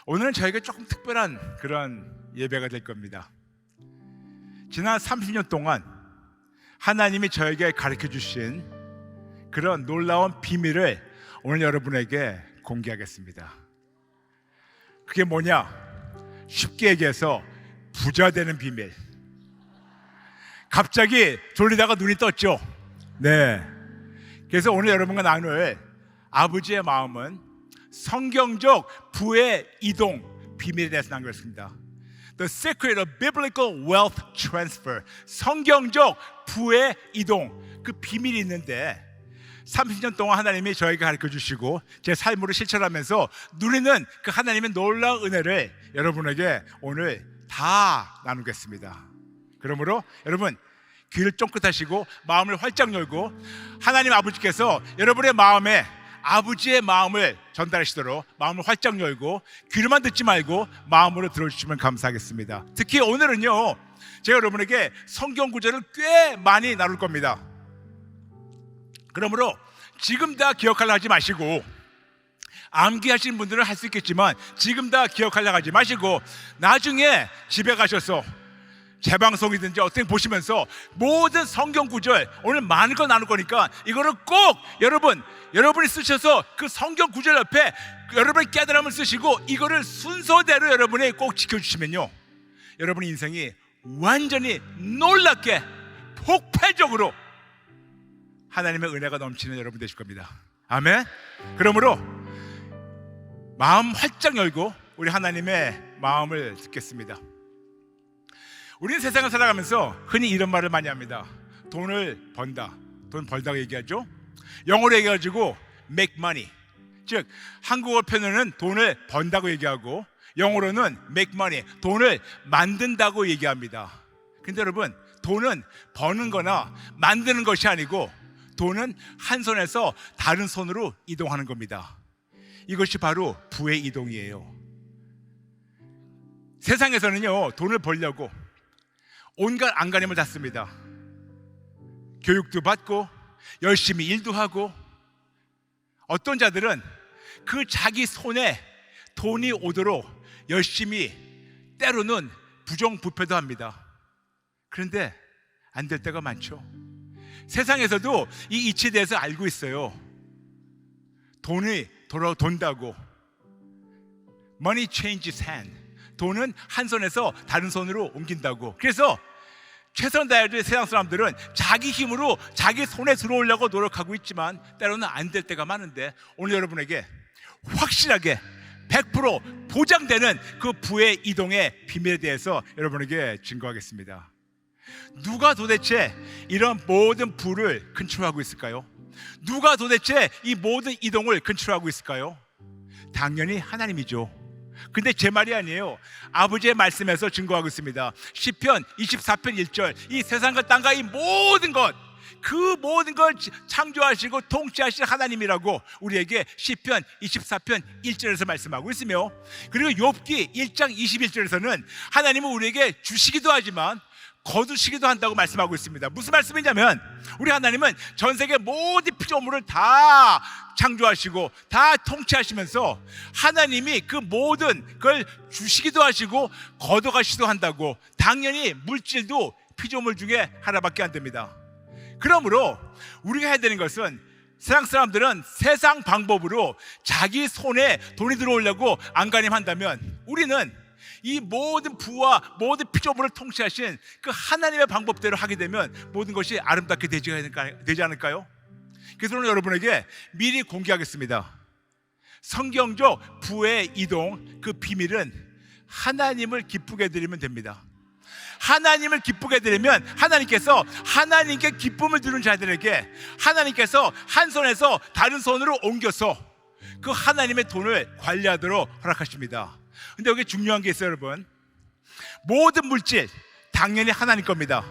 오늘은 저에게 조금 특별한 그런 예배가 될 겁니다. 지난 30년 동안 하나님이 저에게 가르쳐 주신 그런 놀라운 비밀을 오늘 여러분에게 공개하겠습니다. 그게 뭐냐? 쉽게 얘기해서 부자 되는 비밀. 갑자기 졸리다가 눈이 떴죠? 네. 그래서 오늘 여러분과 나눌 아버지의 마음은 성경적 부의 이동 비밀에 대해서 나누겠습니다. The secret of biblical wealth transfer. 성경적 부의 이동, 그 비밀이 있는데 30년 동안 하나님이 저에게 가르쳐 주시고 제 삶으로 실천하면서 누리는 그 하나님의 놀라운 은혜를 여러분에게 오늘 다 나누겠습니다. 그러므로 여러분 귀를 쫑긋하시고 마음을 활짝 열고 하나님 아버지께서 여러분의 마음에 아버지의 마음을 전달하시도록 마음을 활짝 열고 귀로만 듣지 말고 마음으로 들어주시면 감사하겠습니다. 특히 오늘은요, 제가 여러분에게 성경 구절을 꽤 많이 나눌 겁니다. 그러므로 지금 다 기억하려 하지 마시고, 암기하시는 분들은 할 수 있겠지만 지금 다 기억하려 하지 마시고 나중에 집에 가셔서 재방송이든지 어떻게 보시면서 모든 성경 구절, 오늘 많은 거 나눌 거니까 이거를 꼭 여러분이 쓰셔서 그 성경 구절 옆에 여러분의 깨달음을 쓰시고 이거를 순서대로 여러분이 꼭 지켜주시면요, 여러분의 인생이 완전히 놀랍게 폭발적으로 하나님의 은혜가 넘치는 여러분 되실 겁니다. 아멘. 그러므로 마음 활짝 열고 우리 하나님의 마음을 듣겠습니다. 우리는 세상을 살아가면서 흔히 이런 말을 많이 합니다. 돈을 번다, 돈 벌다고 얘기하죠. 영어로 얘기해가지고 make money, 즉 한국어 표현은 돈을 번다고 얘기하고 영어로는 make money, 돈을 만든다고 얘기합니다. 근데 여러분, 돈은 버는 거나 만드는 것이 아니고 돈은 한 손에서 다른 손으로 이동하는 겁니다. 이것이 바로 부의 이동이에요. 세상에서는요, 돈을 벌려고 온갖 안간힘을 다 씁니다. 교육도 받고 열심히 일도 하고, 어떤 자들은 그 자기 손에 돈이 오도록 열심히 때로는 부정부패도 합니다. 그런데 안 될 때가 많죠. 세상에서도 이 이치에 대해서 알고 있어요. 돈이 돈다고, money changes hand, 돈은 한 손에서 다른 손으로 옮긴다고. 그래서 최선 다해야 될 세상 사람들은 자기 힘으로 자기 손에 들어오려고 노력하고 있지만 때로는 안 될 때가 많은데, 오늘 여러분에게 확실하게 100% 보장되는 그 부의 이동의 비밀에 대해서 여러분에게 증거하겠습니다. 누가 도대체 이런 모든 부를 컨트롤하고 있을까요? 누가 도대체 이 모든 이동을 컨트롤하고 있을까요? 당연히 하나님이죠. 근데 제 말이 아니에요. 아버지의 말씀에서 증거하고 있습니다. 시편 24편 1절, 이 세상과 땅과 이 모든 것, 그 모든 걸 창조하시고 통치하실 하나님이라고 우리에게 시편 24편 1절에서 말씀하고 있으며, 그리고 욥기 1장 21절에서는 하나님은 우리에게 주시기도 하지만 거두시기도 한다고 말씀하고 있습니다. 무슨 말씀이냐면, 우리 하나님은 전 세계 모든 피조물을 다 창조하시고 다 통치하시면서 하나님이 그 모든 걸 주시기도 하시고 거둬가시기도 한다고. 당연히 물질도 피조물 중에 하나밖에 안 됩니다. 그러므로 우리가 해야 되는 것은, 세상 사람들은 세상 방법으로 자기 손에 돈이 들어오려고 안간힘한다면, 우리는 이 모든 부와 모든 피조물을 통치하신 그 하나님의 방법대로 하게 되면 모든 것이 아름답게 되지 않을까요? 그래서 오늘 여러분에게 미리 공개하겠습니다. 성경적 부의 이동, 그 비밀은 하나님을 기쁘게 드리면 됩니다. 하나님을 기쁘게 드리면 하나님께서 하나님께 기쁨을 주는 자들에게 하나님께서 한 손에서 다른 손으로 옮겨서 그 하나님의 돈을 관리하도록 허락하십니다. 근데 여기 중요한 게 있어요, 여러분. 모든 물질 당연히 하나님 겁니다.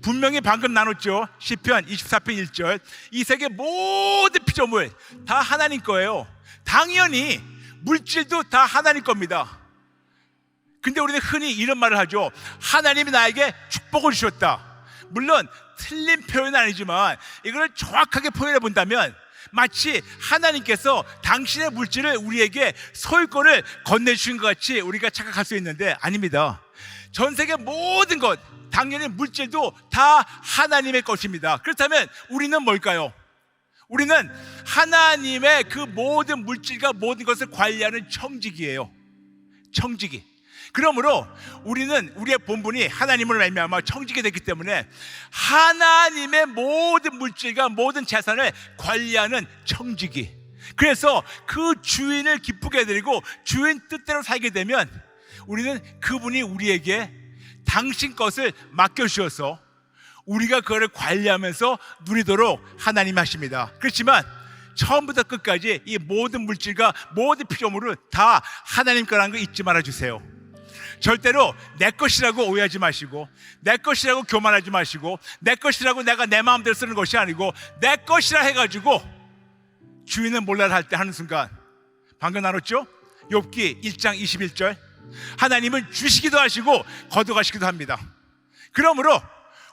분명히 방금 나눴죠. 시편 24편 1절, 이 세계 모든 피조물 다 하나님 거예요. 당연히 물질도 다 하나님 겁니다. 근데 우리는 흔히 이런 말을 하죠. 하나님이 나에게 축복을 주셨다. 물론 틀린 표현은 아니지만 이걸 정확하게 표현해 본다면, 마치 하나님께서 당신의 물질을 우리에게 소유권을 건네주신 것 같이 우리가 착각할 수 있는데 아닙니다. 전 세계 모든 것, 당연히 물질도 다 하나님의 것입니다. 그렇다면 우리는 뭘까요? 우리는 하나님의 그 모든 물질과 모든 것을 관리하는 청지기예요. 청지기. 그러므로 우리는 우리의 본분이 하나님으로 말미암아 청지기 됐기 때문에 하나님의 모든 물질과 모든 재산을 관리하는 청지기. 그래서 그 주인을 기쁘게 해드리고 주인 뜻대로 살게 되면 우리는 그분이 우리에게 당신 것을 맡겨주셔서 우리가 그거를 관리하면서 누리도록 하나님이 하십니다. 그렇지만 처음부터 끝까지 이 모든 물질과 모든 피조물은 다 하나님 거라는 거 잊지 말아주세요. 절대로 내 것이라고 오해하지 마시고, 내 것이라고 교만하지 마시고, 내 것이라고 내가 내 마음대로 쓰는 것이 아니고 내 것이라 해가지고 주인은 몰라라 할 때 하는 순간, 방금 나눴죠? 욥기 1장 21절, 하나님은 주시기도 하시고 거둬가시기도 합니다. 그러므로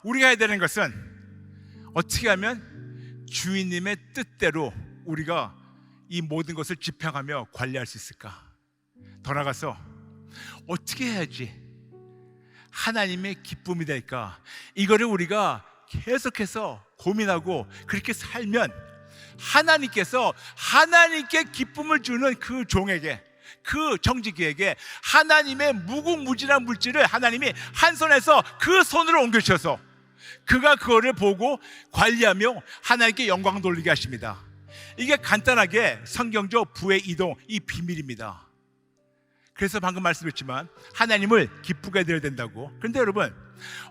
우리가 해야 되는 것은 어떻게 하면 주인님의 뜻대로 우리가 이 모든 것을 집행하며 관리할 수 있을까? 더 나아가서 어떻게 해야지 하나님의 기쁨이 될까? 이거를 우리가 계속해서 고민하고 그렇게 살면 하나님께서 하나님께 기쁨을 주는 그 종에게, 그 정직이에게 하나님의 무궁무진한 물질을 하나님이 한 손에서 그 손으로 옮겨주셔서 그가 그거를 보고 관리하며 하나님께 영광 돌리게 하십니다. 이게 간단하게 성경적 부의 이동, 이 비밀입니다. 그래서 방금 말씀드렸지만 하나님을 기쁘게 해드려야 된다고. 그런데 여러분,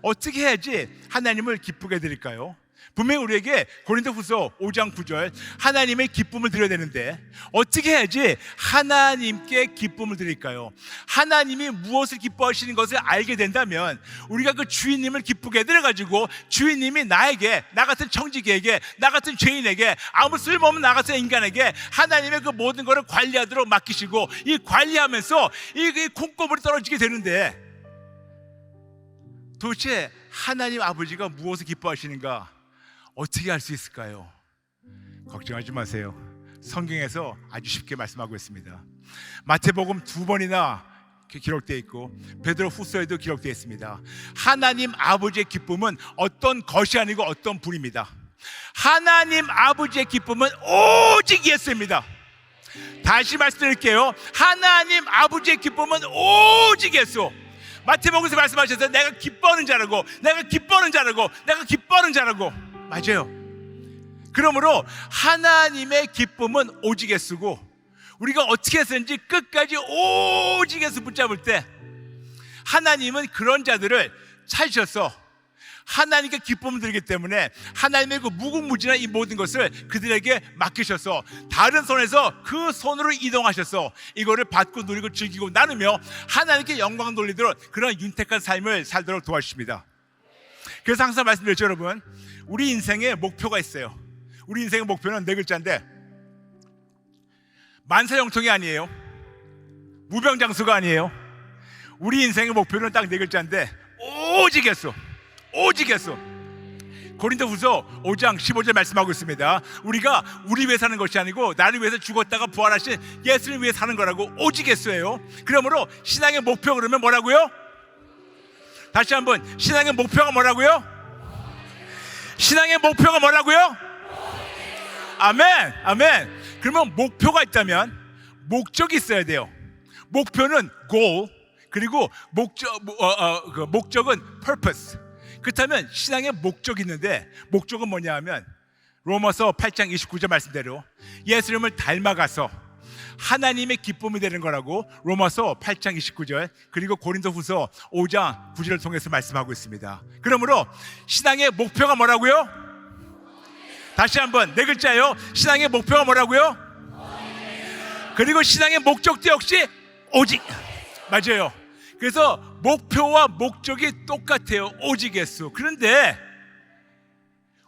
어떻게 해야지 하나님을 기쁘게 해드릴까요? 분명히 우리에게 고린도후서 5장 9절 하나님의 기쁨을 드려야 되는데 어떻게 해야지 하나님께 기쁨을 드릴까요? 하나님이 무엇을 기뻐하시는 것을 알게 된다면 우리가 그 주인님을 기쁘게 해드려가지고 주인님이 나에게, 나 같은 청지기에게, 나 같은 죄인에게, 아무 쓸모없는 나 같은 인간에게 하나님의 그 모든 것을 관리하도록 맡기시고 이 관리하면서 이 콩고물이 떨어지게 되는데 도대체 하나님 아버지가 무엇을 기뻐하시는가? 어떻게 할 수 있을까요? 걱정하지 마세요. 성경에서 아주 쉽게 말씀하고 있습니다. 마태복음 2번이나 기록되어 있고 베드로후서에도 기록되어 있습니다. 하나님 아버지의 기쁨은 어떤 것이 아니고 어떤 분입니다. 하나님 아버지의 기쁨은 오직 예수입니다. 다시 말씀드릴게요. 하나님 아버지의 기쁨은 오직 예수. 마태복음에서 말씀하셨어요. 내가 기뻐하는 자라고, 내가 기뻐하는 자라고, 내가 기뻐하는 자라고. 맞아요. 그러므로 하나님의 기쁨은 오직 예수고 우리가 어떻게 해서든지 끝까지 오직 예수 붙잡을 때 하나님은 그런 자들을 찾으셔서 하나님께 기쁨을 드리기 때문에 하나님의 그 무궁무진한 이 모든 것을 그들에게 맡기셔서 다른 손에서 그 손으로 이동하셔서 이거를 받고 누리고 즐기고 나누며 하나님께 영광 돌리도록 그런 윤택한 삶을 살도록 도와주십니다. 그래서 항상 말씀드렸죠, 여러분. 우리 인생에 목표가 있어요. 우리 인생의 목표는 네 글자인데 만사형통이 아니에요. 무병장수가 아니에요. 우리 인생의 목표는 딱 네 글자인데 오직 예수, 오직 예수. 고린도후서 5장 15절 말씀하고 있습니다. 우리가 우리 위해 사는 것이 아니고 나를 위해서 죽었다가 부활하신 예수를 위해 사는 거라고. 오직 예수예요. 그러므로 신앙의 목표 그러면 뭐라고요? 다시 한번, 신앙의 목표가 뭐라고요? 신앙의 목표가 뭐라고요? 아멘, 아멘. 그러면 목표가 있다면 목적이 있어야 돼요. 목표는 goal, 그리고 목적은 purpose. 그렇다면 신앙의 목적이 있는데 목적은 뭐냐 하면 로마서 8장 29절 말씀대로 예수님을 닮아가서 하나님의 기쁨이 되는 거라고 로마서 8장 29절 그리고 고린도후서 5장 9절을 통해서 말씀하고 있습니다. 그러므로 신앙의 목표가 뭐라고요? 다시 한번 네 글자예요. 신앙의 목표가 뭐라고요? 그리고 신앙의 목적도 역시 오직. 맞아요. 그래서 목표와 목적이 똑같아요. 오직 예수. 그런데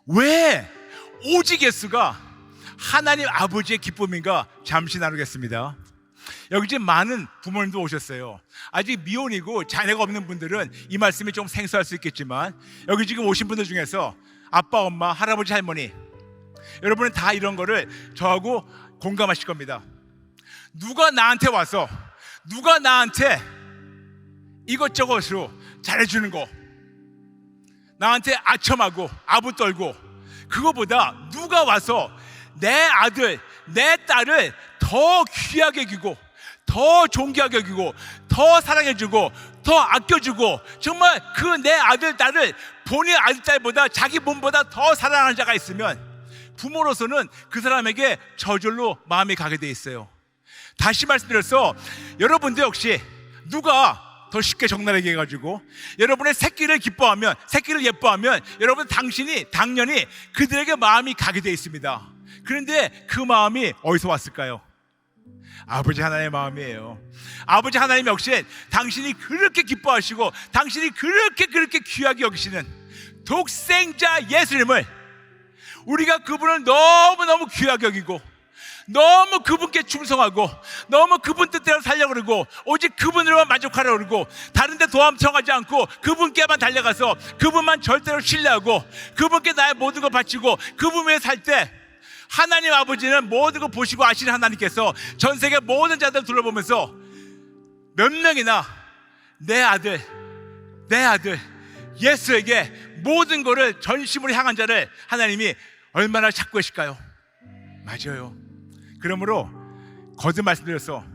왜 오직 예수가 하나님 아버지의 기쁨인가 잠시 나누겠습니다. 여기 지금 많은 부모님도 오셨어요. 아직 미혼이고 자녀가 없는 분들은 이 말씀이 좀 생소할 수 있겠지만 여기 지금 오신 분들 중에서 아빠, 엄마, 할아버지, 할머니 여러분은 다 이런 거를 저하고 공감하실 겁니다. 누가 나한테 와서 누가 나한테 이것저것으로 잘해주는 거, 나한테 아첨하고 아부 떨고, 그거보다 누가 와서 내 아들 내 딸을 더 귀하게 여기고 더 존귀하게 여기고 더 사랑해주고 더 아껴주고, 정말 그 내 아들 딸을 본인 아들 딸보다 자기 몸보다 더 사랑하는 자가 있으면 부모로서는 그 사람에게 저절로 마음이 가게 돼 있어요. 다시 말씀드려서 여러분도 역시 누가 더 쉽게 적나라하게 해가지고 여러분의 새끼를 기뻐하면, 새끼를 예뻐하면 여러분 당연히 그들에게 마음이 가게 돼 있습니다. 그런데 그 마음이 어디서 왔을까요? 아버지 하나님의 마음이에요. 아버지 하나님 역시 당신이 그렇게 기뻐하시고 당신이 그렇게 귀하게 여기시는 독생자 예수님을, 우리가 그분을 너무너무 귀하게 여기고 너무 그분께 충성하고 너무 그분 뜻대로 살려고 그러고 오직 그분으로만 만족하려고 그러고 다른 데 도움 청하지 않고 그분께만 달려가서 그분만 절대로 신뢰하고 그분께 나의 모든 걸 바치고 그분 위해 살 때, 하나님 아버지는 모든 걸 보시고 아시는 하나님께서 전 세계 모든 자들을 둘러보면서 몇 명이나 내 아들 예수에게 모든 것을 전심으로 향한 자를 하나님이 얼마나 찾고 계실까요? 맞아요. 그러므로 거듭 말씀드려서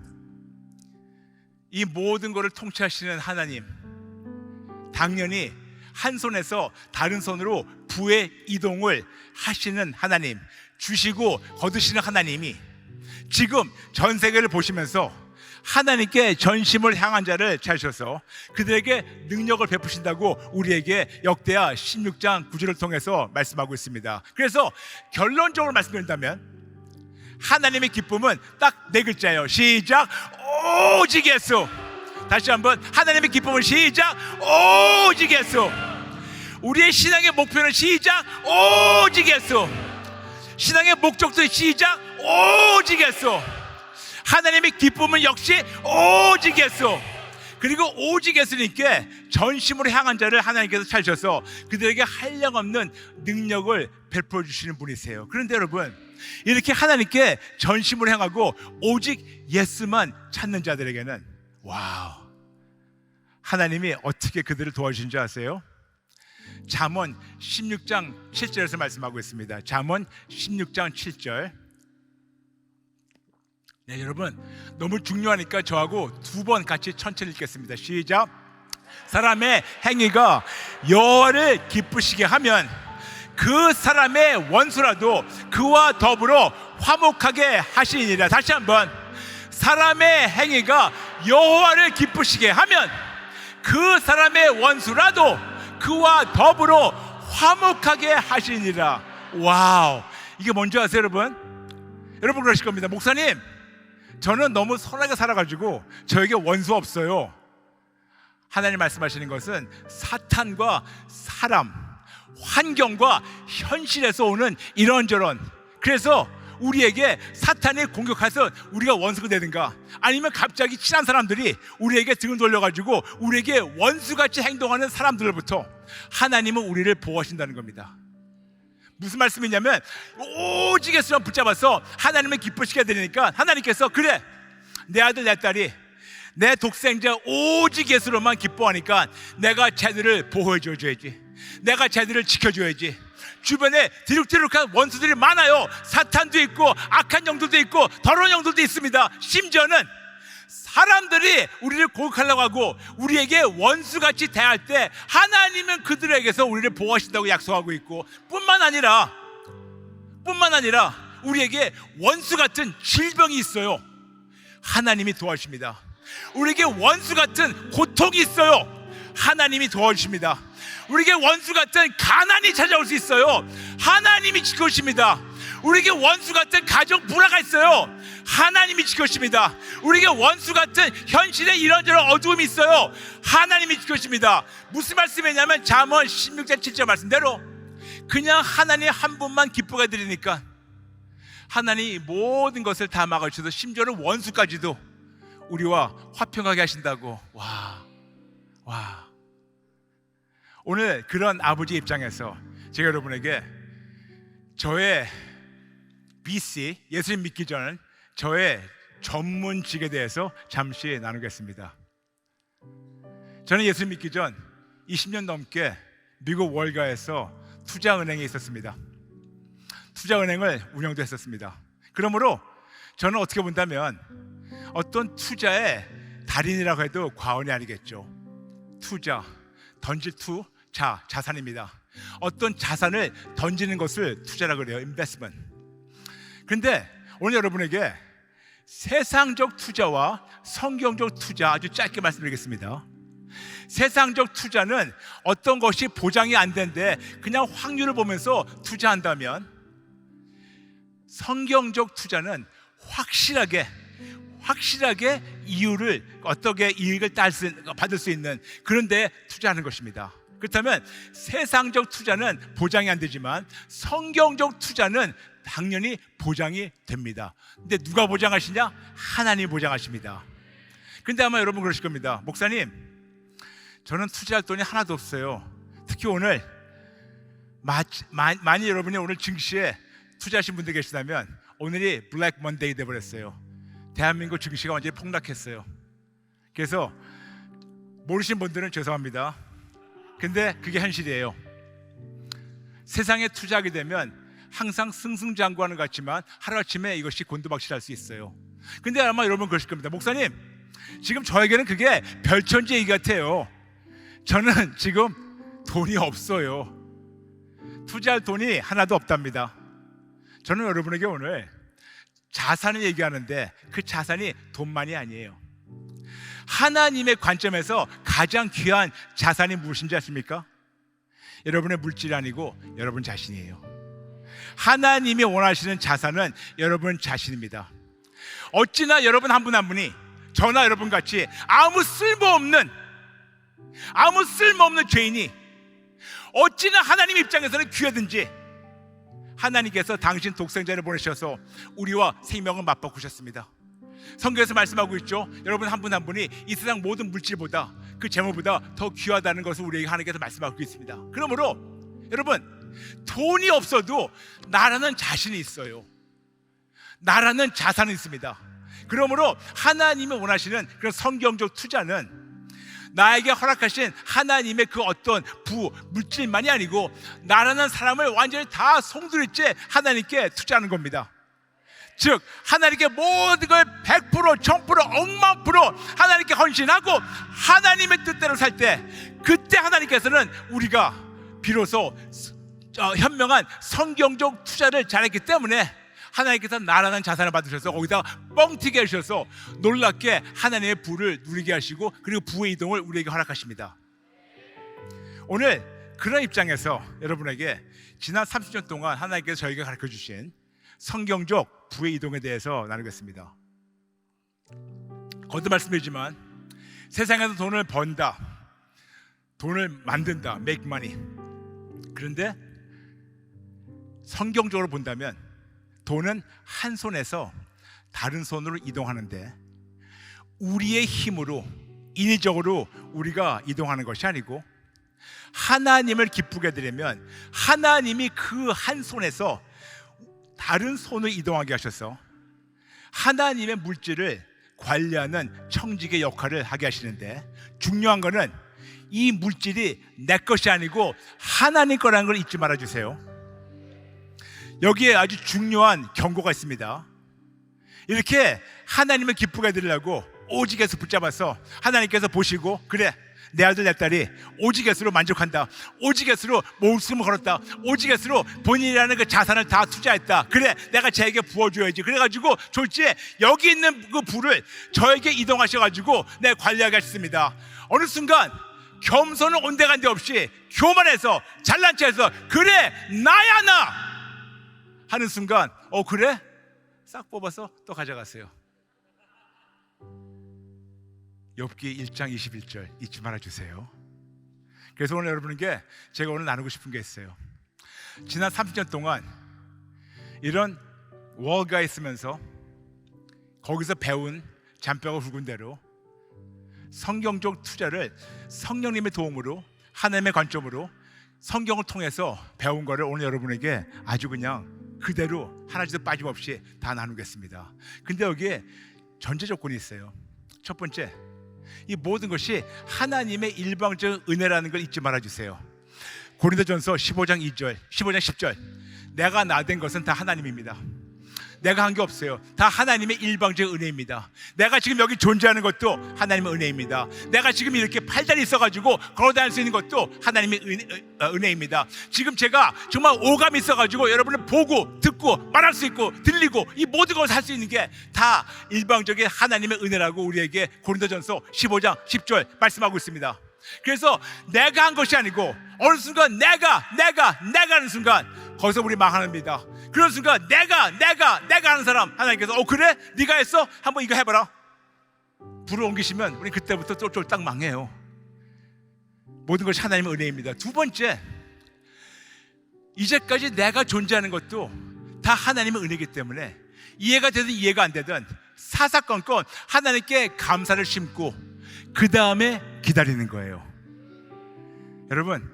이 모든 것을 통치하시는 하나님, 당연히 한 손에서 다른 손으로 부의 이동을 하시는 하나님, 주시고 거두시는 하나님이 지금 전 세계를 보시면서 하나님께 전심을 향한 자를 찾으셔서 그들에게 능력을 베푸신다고 우리에게 역대하 16장 9절을 통해서 말씀하고 있습니다. 그래서 결론적으로 말씀드린다면 하나님의 기쁨은 딱 네 글자예요. 시작. 오직 예수. 다시 한번, 하나님의 기쁨은 시작. 오직 예수. 우리의 신앙의 목표는 시작. 오직 예수. 신앙의 목적도 시작. 오직 예수. 하나님의 기쁨은 역시 오직 예수. 그리고 오직 예수님께 전심으로 향한 자를 하나님께서 찾으셔서 그들에게 한량없는 능력을 베풀어 주시는 분이세요. 그런데 여러분, 이렇게 하나님께 전심으로 향하고 오직 예수만 찾는 자들에게는 와우, 하나님이 어떻게 그들을 도와주신 줄 아세요? 잠언 16장 7절에서 말씀하고 있습니다. 잠언 16장 7절. 네, 여러분 너무 중요하니까 저하고 두 번 같이 천천히 읽겠습니다. 시작. 사람의 행위가 여호와를 기쁘시게 하면 그 사람의 원수라도 그와 더불어 화목하게 하시니라. 다시 한번, 사람의 행위가 여호와를 기쁘시게 하면 그 사람의 원수라도 그와 더불어 화목하게 하시니라. 와우, 이게 뭔지 아세요 여러분? 여러분 그러실 겁니다. 목사님, 저는 너무 선하게 살아가지고 저에게 원수 없어요. 하나님 말씀하시는 것은 사탄과 사람, 환경과 현실에서 오는 이런저런, 그래서 우리에게 사탄이 공격해서 우리가 원수가 되든가, 아니면 갑자기 친한 사람들이 우리에게 등을 돌려가지고 우리에게 원수같이 행동하는 사람들로부터 하나님은 우리를 보호하신다는 겁니다. 무슨 말씀이냐면 오직 예수만 붙잡아서 하나님을 기쁘시게 되니까 하나님께서 그래, 내 아들 내 딸이 내 독생자 오직 예수로만 기뻐하니까 내가 쟤들을 보호해줘야지, 내가 쟤들을 지켜줘야지. 주변에 디룩디룩한 원수들이 많아요. 사탄도 있고 악한 영들도 있고 더러운 영들도 있습니다. 심지어는 사람들이 우리를 공격하려고 하고 우리에게 원수같이 대할 때 하나님은 그들에게서 우리를 보호하신다고 약속하고 있고, 뿐만 아니라 우리에게 원수 같은 질병이 있어요. 하나님이 도와주십니다. 우리에게 원수 같은 고통이 있어요. 하나님이 도와주십니다. 우리에게 원수 같은 가난이 찾아올 수 있어요. 하나님이 지켜주십니다. 우리에게 원수 같은 가정 불화가 있어요. 하나님이 지켜주십니다. 우리에게 원수 같은 현실에 이런저런 어두움이 있어요. 하나님이 지켜주십니다. 무슨 말씀이냐면 잠언 16장 7절 말씀대로 그냥 하나님 한 분만 기쁘게 해드리니까 하나님이 모든 것을 다 막아주셔서 심지어는 원수까지도 우리와 화평하게 하신다고. 와. 오늘 그런 아버지 입장에서 제가 여러분에게 저의 BC, 예수님 믿기 전 저의 전문직에 대해서 잠시 나누겠습니다. 저는 예수님 믿기 전 20년 넘게 미국 월가에서 투자은행에 있었습니다. 투자은행을 운영도 했었습니다. 그러므로 저는 어떻게 본다면 어떤 투자의 달인이라고 해도 과언이 아니겠죠. 투자, 던질 투자, 자산입니다. 어떤 자산을 던지는 것을 투자라고 그래요. 인베스트먼트. 그런데 오늘 여러분에게 세상적 투자와 성경적 투자 아주 짧게 말씀드리겠습니다. 세상적 투자는 어떤 것이 보장이 안 되는데 그냥 확률을 보면서 투자한다면, 성경적 투자는 확실하게 이유를, 어떻게 이익을 받을 수 있는 그런 데 투자하는 것입니다. 그렇다면 세상적 투자는 보장이 안 되지만 성경적 투자는 당연히 보장이 됩니다. 근데 누가 보장하시냐? 하나님이 보장하십니다. 근데 아마 여러분 그러실 겁니다. 목사님, 저는 투자할 돈이 하나도 없어요. 특히 오늘 많이 여러분이 오늘 증시에 투자하신 분들 계시다면 오늘이 블랙 먼데이 돼버렸어요. 대한민국 증시가 완전히 폭락했어요. 그래서 모르신 분들은 죄송합니다. 근데 그게 현실이에요. 세상에 투자하게 되면 항상 승승장구하는 것 같지만 하루아침에 이것이 곤두박질할 수 있어요. 근데 아마 여러분 그러실 겁니다. 목사님, 지금 저에게는 그게 별천지 얘기 같아요. 저는 지금 돈이 없어요. 투자할 돈이 하나도 없답니다. 저는 여러분에게 오늘 자산을 얘기하는데 그 자산이 돈만이 아니에요. 하나님의 관점에서 가장 귀한 자산이 무엇인지 아십니까? 여러분의 물질이 아니고 여러분 자신이에요. 하나님이 원하시는 자산은 여러분 자신입니다. 어찌나 여러분 한 분 한 분이 저나 여러분 같이 아무 쓸모없는 죄인이 어찌나 하나님 입장에서는 귀하든지 하나님께서 당신 독생자를 보내셔서 우리와 생명을 맞바꾸셨습니다. 성경에서 말씀하고 있죠. 여러분 한 분 한 분이 이 세상 모든 물질보다, 그 재물보다 더 귀하다는 것을 우리에게 하나님께서 말씀하고 있습니다. 그러므로 여러분, 돈이 없어도 나라는 자신이 있어요. 나라는 자산이 있습니다. 그러므로 하나님이 원하시는 그런 성경적 투자는 나에게 허락하신 하나님의 그 어떤 물질만이 아니고 나라는 사람을 완전히 다 송두리째 하나님께 투자하는 겁니다. 즉 하나님께 모든 걸 100%, 1000%, 억만 프로 하나님께 헌신하고 하나님의 뜻대로 살 때, 그때 하나님께서는 우리가 비로소 현명한 성경적 투자를 잘했기 때문에 하나님께서 나라는 자산을 받으셔서 거기다 뻥튀기 하셔서 놀랍게 하나님의 부를 누리게 하시고, 그리고 부의 이동을 우리에게 허락하십니다. 오늘 그런 입장에서 여러분에게 지난 30년 동안 하나님께서 저에게 가르쳐주신 성경적 부의 이동에 대해서 나누겠습니다. 거듭 말씀드리지만 세상에서 돈을 번다, 돈을 만든다, make money. 그런데 성경적으로 본다면 돈은 한 손에서 다른 손으로 이동하는데 우리의 힘으로 인위적으로 우리가 이동하는 것이 아니고 하나님을 기쁘게 드리면 하나님이 그 한 손에서 다른 손을 이동하게 하셔서 하나님의 물질을 관리하는 청지기의 역할을 하게 하시는데, 중요한 거는 이 물질이 내 것이 아니고 하나님 거라는 걸 잊지 말아주세요. 여기에 아주 중요한 경고가 있습니다. 이렇게 하나님을 기쁘게 드리려고 오직에서 붙잡아서 하나님께서 보시고, 그래 내 아들 내 딸이 오직에서로 만족한다, 오직에서로 목숨을 걸었다, 오직에서로 본인이라는 그 자산을 다 투자했다, 그래 내가 쟤에게 부어줘야지, 그래가지고 졸지에 여기 있는 그 부를 저에게 이동하셔가지고 내 관리하게 하셨습니다. 어느 순간 겸손은 온데간데 없이 교만해서 잘난 체해서 그래 나야 나 하는 순간 그래? 싹 뽑아서 또 가져갔어요. 욥기 1장 21절 잊지 말아주세요. 그래서 오늘 여러분에게 제가 오늘 나누고 싶은 게 있어요. 지난 30년 동안 이런 월가에 있으면서 거기서 배운 잔뼈가 굵은 대로 성경적 투자를 성령님의 도움으로, 하나님의 관점으로 성경을 통해서 배운 거를 오늘 여러분에게 아주 그냥 그대로 하나도 빠짐없이 다 나누겠습니다. 근데 여기에 전제 조건이 있어요. 첫 번째, 이 모든 것이 하나님의 일방적 은혜라는 걸 잊지 말아주세요. 고린도전서 15장 2절, 15장 10절, 내가 나된 것은 다 하나님입니다. 내가 한 게 없어요. 다 하나님의 일방적 은혜입니다. 내가 지금 여기 존재하는 것도 하나님의 은혜입니다. 내가 지금 이렇게 팔다리 있어가지고 걸어다닐 수 있는 것도 하나님의 은혜입니다. 지금 제가 정말 오감이 있어가지고 여러분을 보고 듣고 말할 수 있고 들리고 이 모든 것을 할 수 있는 게 다 일방적인 하나님의 은혜라고 우리에게 고린도전서 15장 10절 말씀하고 있습니다. 그래서 내가 한 것이 아니고 어느 순간 내가 하는 순간 거기서 우리 망합니다. 그런 순간 내가 하는 사람 하나님께서 그래? 네가 했어? 한번 이거 해봐라. 불을 옮기시면 우리 그때부터 쫄쫄딱 망해요. 모든 것이 하나님의 은혜입니다. 두 번째, 이제까지 내가 존재하는 것도 다 하나님의 은혜이기 때문에 이해가 되든 이해가 안 되든 사사건건 하나님께 감사를 심고 그 다음에 기다리는 거예요. 여러분,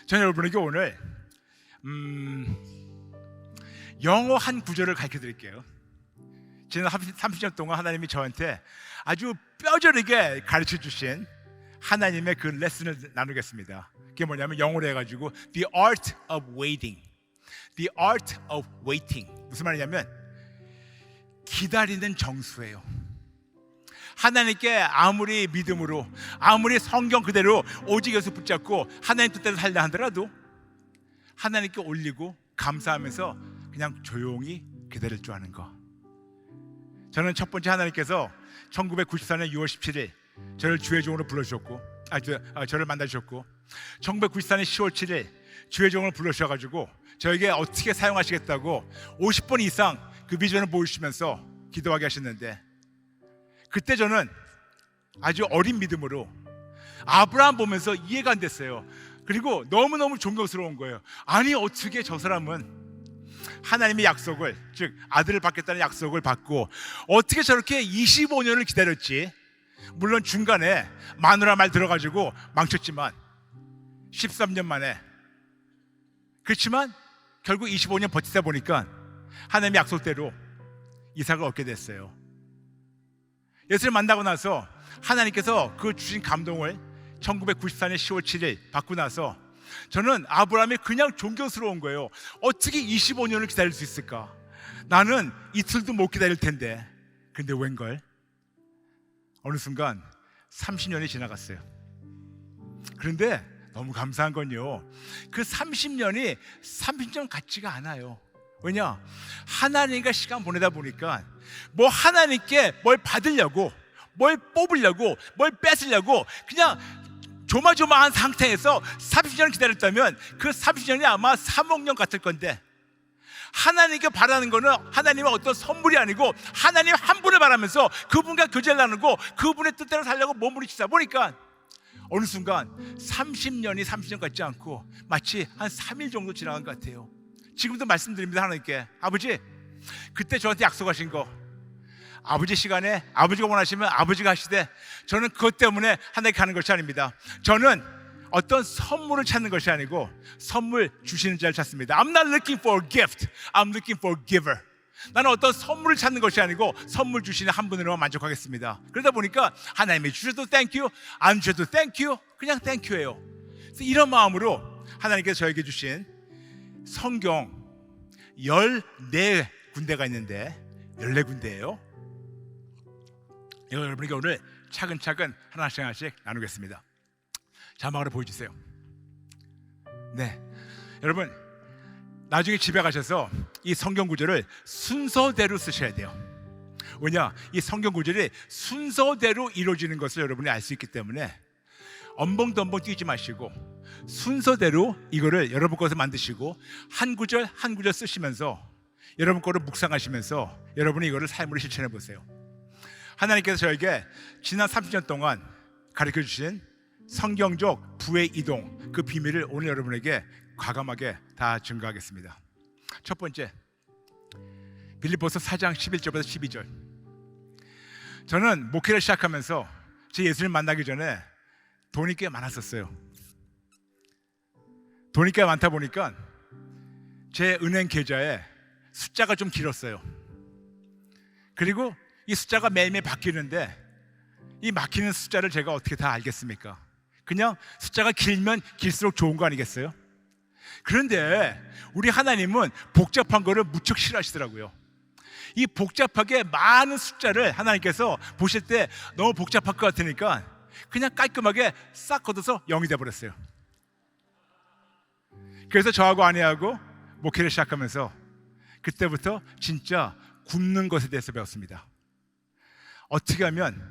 저는 여러분에게 오늘 영어 한 구절을 가르쳐 드릴게요. 지난 30년 동안 하나님이 저한테 아주 뼈저리게 가르쳐 주신 하나님의 그 레슨을 나누겠습니다. 그게 뭐냐면 영어로 해가지고 The Art of Waiting. The Art of Waiting. 무슨 말이냐면 기다리는 정수예요. 하나님께 아무리 믿음으로, 아무리 성경 그대로 오직 예수 붙잡고 하나님 뜻대로 살려 하더라도 하나님께 올리고 감사하면서 그냥 조용히 기다릴 줄 아는 거. 저는 첫 번째 하나님께서 1994년 6월 17일 저를 주의 종으로 불러주셨고 저를 만나주셨고 1994년 10월 7일 주의 종으로 불러주셔가지고 저에게 어떻게 사용하시겠다고 50번 이상 그 비전을 보여주시면서 기도하게 하셨는데, 그때 저는 아주 어린 믿음으로 아브라함 보면서 이해가 안 됐어요. 그리고 너무너무 존경스러운 거예요. 아니 어떻게 저 사람은 하나님의 약속을, 즉 아들을 받겠다는 약속을 받고 어떻게 저렇게 25년을 기다렸지. 물론 중간에 마누라 말 들어가지고 망쳤지만 13년 만에, 그렇지만 결국 25년 버티다 보니까 하나님의 약속대로 이삭을 얻게 됐어요. 예수를 만나고 나서 하나님께서 그 주신 감동을 1994년 10월 7일 받고 나서 저는 아브라함이 그냥 존경스러운 거예요. 어떻게 25년을 기다릴 수 있을까? 나는 이틀도 못 기다릴 텐데. 근데 웬걸? 어느 순간 30년이 지나갔어요. 그런데 너무 감사한 건요, 그 30년이 30년 같지가 않아요. 왜냐? 하나님과 시간 보내다 보니까 뭐 하나님께 뭘 받으려고, 뭘 뽑으려고, 뭘 뺏으려고 그냥 조마조마한 상태에서 30년을 기다렸다면 그 30년이 아마 3억 년 같을 건데, 하나님께 바라는 거는 하나님의 어떤 선물이 아니고 하나님 한 분을 바라면서 그분과 교제를 나누고 그분의 뜻대로 살려고 몸부림치다 보니까 어느 순간 30년이 30년 같지 않고 마치 한 3일 정도 지나간 것 같아요. 지금도 말씀드립니다. 하나님께, 아버지, 그때 저한테 약속하신 거 아버지 시간에 아버지가 원하시면 아버지가 하시되, 저는 그것 때문에 하나님께 가는 것이 아닙니다. 저는 어떤 선물을 찾는 것이 아니고 선물 주시는 자를 찾습니다. I'm not looking for a gift, I'm looking for a giver. 나는 어떤 선물을 찾는 것이 아니고 선물 주시는 한 분으로 만족하겠습니다. 그러다 보니까 하나님이 주셔도 땡큐, 안 주셔도 땡큐, 그냥 땡큐예요. 그래서 이런 마음으로 하나님께서 저에게 주신 성경 14군데가 있는데 14군데예요. 이거 여러분에게 오늘 차근차근 하나씩 나누겠습니다. 자막으로 보여주세요. 네, 여러분 나중에 집에 가셔서 이 성경 구절을 순서대로 쓰셔야 돼요. 왜냐? 이 성경 구절이 순서대로 이루어지는 것을 여러분이 알 수 있기 때문에 엄벙덤벙 뛰지 마시고 순서대로 이거를 여러분 것을 만드시고 한 구절 한 구절 쓰시면서 여러분 거를 묵상하시면서 여러분이 이거를 삶으로 실천해 보세요. 하나님께서 저에게 지난 30년 동안 가르쳐 주신 성경적 부의 이동, 그 비밀을 오늘 여러분에게 과감하게 다 증거하겠습니다. 첫 번째, 빌립보서 4장 11절부터 12절. 저는 목회를 시작하면서 제 예수를 만나기 전에 돈이 꽤 많았었어요. 돈이 꽤 많다 보니까 제 은행 계좌에 숫자가 좀 길었어요. 그리고 이 숫자가 매일매일 바뀌는데 이 막히는 숫자를 제가 어떻게 다 알겠습니까? 그냥 숫자가 길면 길수록 좋은 거 아니겠어요? 그런데 우리 하나님은 복잡한 거를 무척 싫어하시더라고요. 이 복잡하게 많은 숫자를 하나님께서 보실 때 너무 복잡할 것 같으니까 그냥 깔끔하게 싹 걷어서 0이 돼버렸어요. 그래서 저하고 아내하고 목회를 시작하면서 그때부터 진짜 굶는 것에 대해서 배웠습니다. 어떻게 하면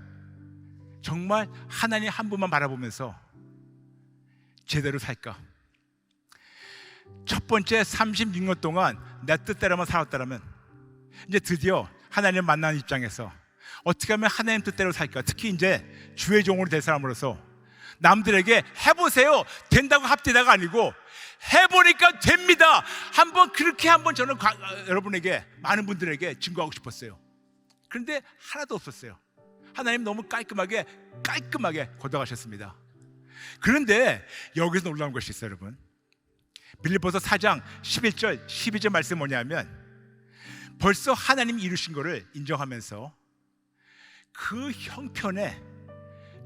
정말 하나님 한 분만 바라보면서 제대로 살까? 첫 번째 36년 동안 내 뜻대로만 살았다면 이제 드디어 하나님을 만나는 입장에서 어떻게 하면 하나님 뜻대로 살까? 특히 이제 주의 종으로 될 사람으로서 남들에게 해보세요, 된다고 합디다가 아니고 해보니까 됩니다. 그렇게 한번 저는 여러분에게, 많은 분들에게 증거하고 싶었어요. 그런데 하나도 없었어요. 하나님 너무 깔끔하게 걷어가셨습니다. 그런데 여기서 놀라운 것이 있어요, 여러분. 빌립보서 4장 11절 12절 말씀 뭐냐면 벌써 하나님이 이루신 것을 인정하면서 그 형편에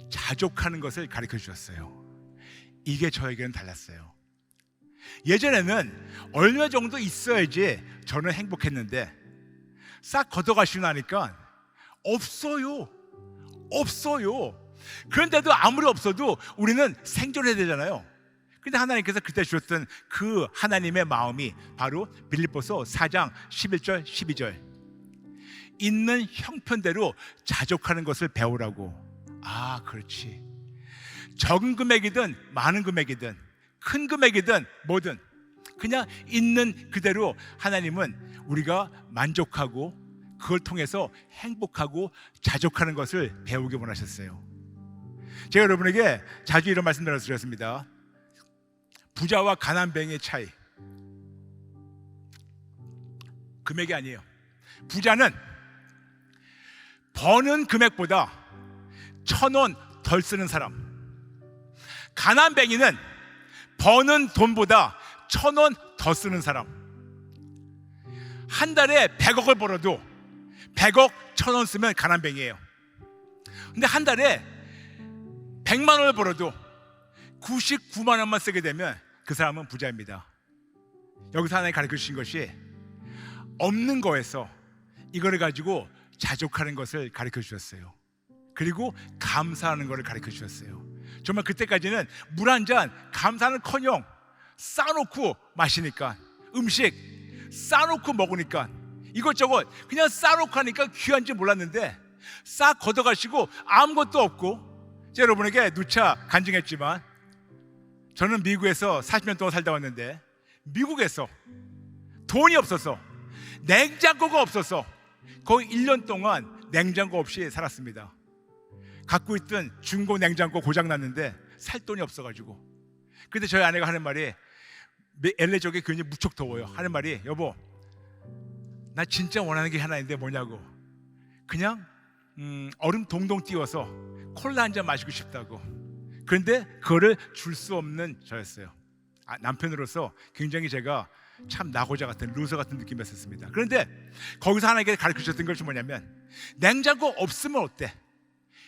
자족하는 것을 가르쳐 주셨어요. 이게 저에게는 달랐어요. 예전에는 얼마 정도 있어야지 저는 행복했는데 싹 걷어가시고 나니까 없어요. 그런데도 아무리 없어도 우리는 생존해야 되잖아요. 근데 하나님께서 그때 주셨던 그 하나님의 마음이 바로 빌립보서 4장 11절 12절 있는 형편대로 자족하는 것을 배우라고. 아, 그렇지. 적은 금액이든 많은 금액이든 큰 금액이든 뭐든 그냥 있는 그대로 하나님은 우리가 만족하고 그걸 통해서 행복하고 자족하는 것을 배우기 원하셨어요. 제가 여러분에게 자주 이런 말씀 드렸습니다. 부자와 가난뱅이의 차이, 금액이 아니에요. 부자는 버는 금액보다 1,000원 덜 쓰는 사람, 가난뱅이는 버는 돈보다 1,000원 더 쓰는 사람. 한 달에 100억을 벌어도 100억 1,000원 쓰면 가난뱅이에요. 근데 한 달에 100만 원을 벌어도 99만 원만 쓰게 되면 그 사람은 부자입니다. 여기서 하나님 가르쳐 주신 것이 없는 거에서 이거를 가지고 자족하는 것을 가르쳐 주셨어요. 그리고 감사하는 것을 가르쳐 주셨어요. 정말 그때까지는 물 한 잔 감사는커녕 싸놓고 마시니까, 음식 싸놓고 먹으니까, 이것저것 그냥 싸놓고 하니까 귀한지 몰랐는데 싹 걷어가시고 아무것도 없고, 제가 여러분에게 누차 간증했지만 저는 미국에서 40년 동안 살다 왔는데 미국에서 돈이 없어서, 냉장고가 없어서 거의 1년 동안 냉장고 없이 살았습니다. 갖고 있던 중고 냉장고 고장났는데 살 돈이 없어가지고. 근데 저희 아내가 하는 말이, LA 쪽에 굉장히 무척 더워요. 하는 말이, 여보 나 진짜 원하는 게 하나 있는데 뭐냐고. 그냥 얼음 동동 띄워서 콜라 한 잔 마시고 싶다고. 그런데 그거를 줄 수 없는 저였어요. 남편으로서 굉장히 제가 참 나고자 같은, 루저 같은 느낌이었습니다. 그런데 거기서 하나님께 가르쳐 주셨던 것이 뭐냐면, 냉장고 없으면 어때?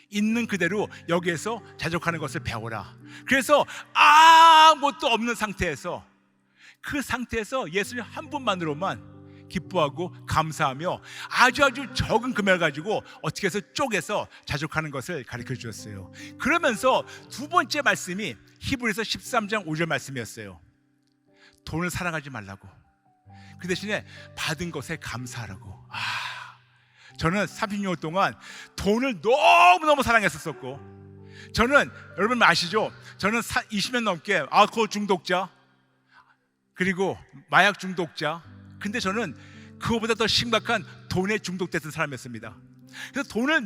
있는 그대로 여기에서 자족하는 것을 배워라. 그래서 아무것도 없는 상태에서, 그 상태에서 예수님 한 분만으로만 기뻐하고 감사하며 아주 적은 금액을 가지고 어떻게 해서 쪼개서 자족하는 것을 가르쳐 주셨어요. 그러면서 두 번째 말씀이 히브리서 13장 5절 말씀이었어요. 돈을 사랑하지 말라고, 그 대신에 받은 것에 감사하라고. 저는 36년 동안 돈을 너무너무 사랑했었고, 저는 여러분 아시죠? 저는 20년 넘게 알코올 중독자, 그리고 마약 중독자. 근데 저는 그거보다 더 심각한 돈에 중독됐던 사람이었습니다. 그래서 돈을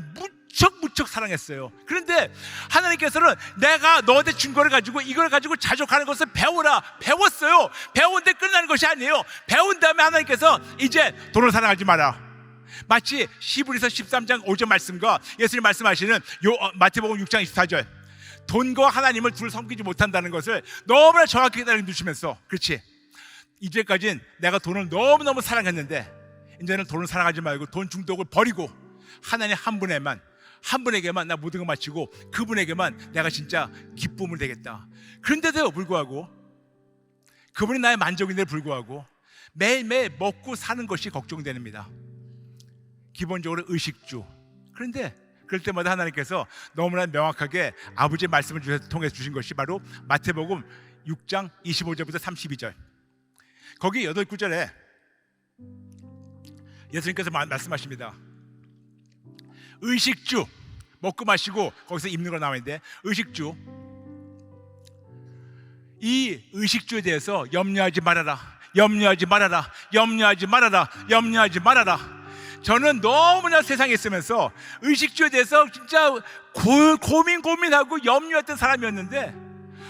무척 사랑했어요. 그런데 하나님께서는 내가 너한테 준 거를 가지고, 이걸 가지고 자족하는 것을 배워라. 배웠어요. 배우는데 끝나는 것이 아니에요. 배운 다음에 하나님께서 이제 돈을 사랑하지 마라. 마치 히브리서 13장 5절 말씀과 예수님 말씀하시는 마태복음 6장 24절, 돈과 하나님을 둘 섬기지 못한다는 것을 너무나 정확히 알려주시면서, 그렇지, 이제까지는 내가 돈을 너무너무 사랑했는데 이제는 돈을 사랑하지 말고 돈 중독을 버리고 하나님 한 분에게만 나 모든 걸 마치고 그분에게만 내가 진짜 기쁨을 되겠다. 그런데도 불구하고 그분이 나의 만족인데도 불구하고 매일매일 먹고 사는 것이 걱정됩니다. 기본적으로 의식주. 그런데 그럴 때마다 하나님께서 너무나 명확하게 아버지의 말씀을 통해 주신 것이 바로 마태복음 6장 25절부터 32절. 거기 8, 9절에 예수님께서 말씀하십니다. 의식주, 먹고 마시고 거기서 입는 거 나와 있는데, 의식주, 이 의식주에 대해서 염려하지 말아라, 염려하지 말아라, 염려하지 말아라, 염려하지 말아라. 저는 너무나 세상에 있으면서 의식주에 대해서 진짜 고민하고 염려했던 사람이었는데,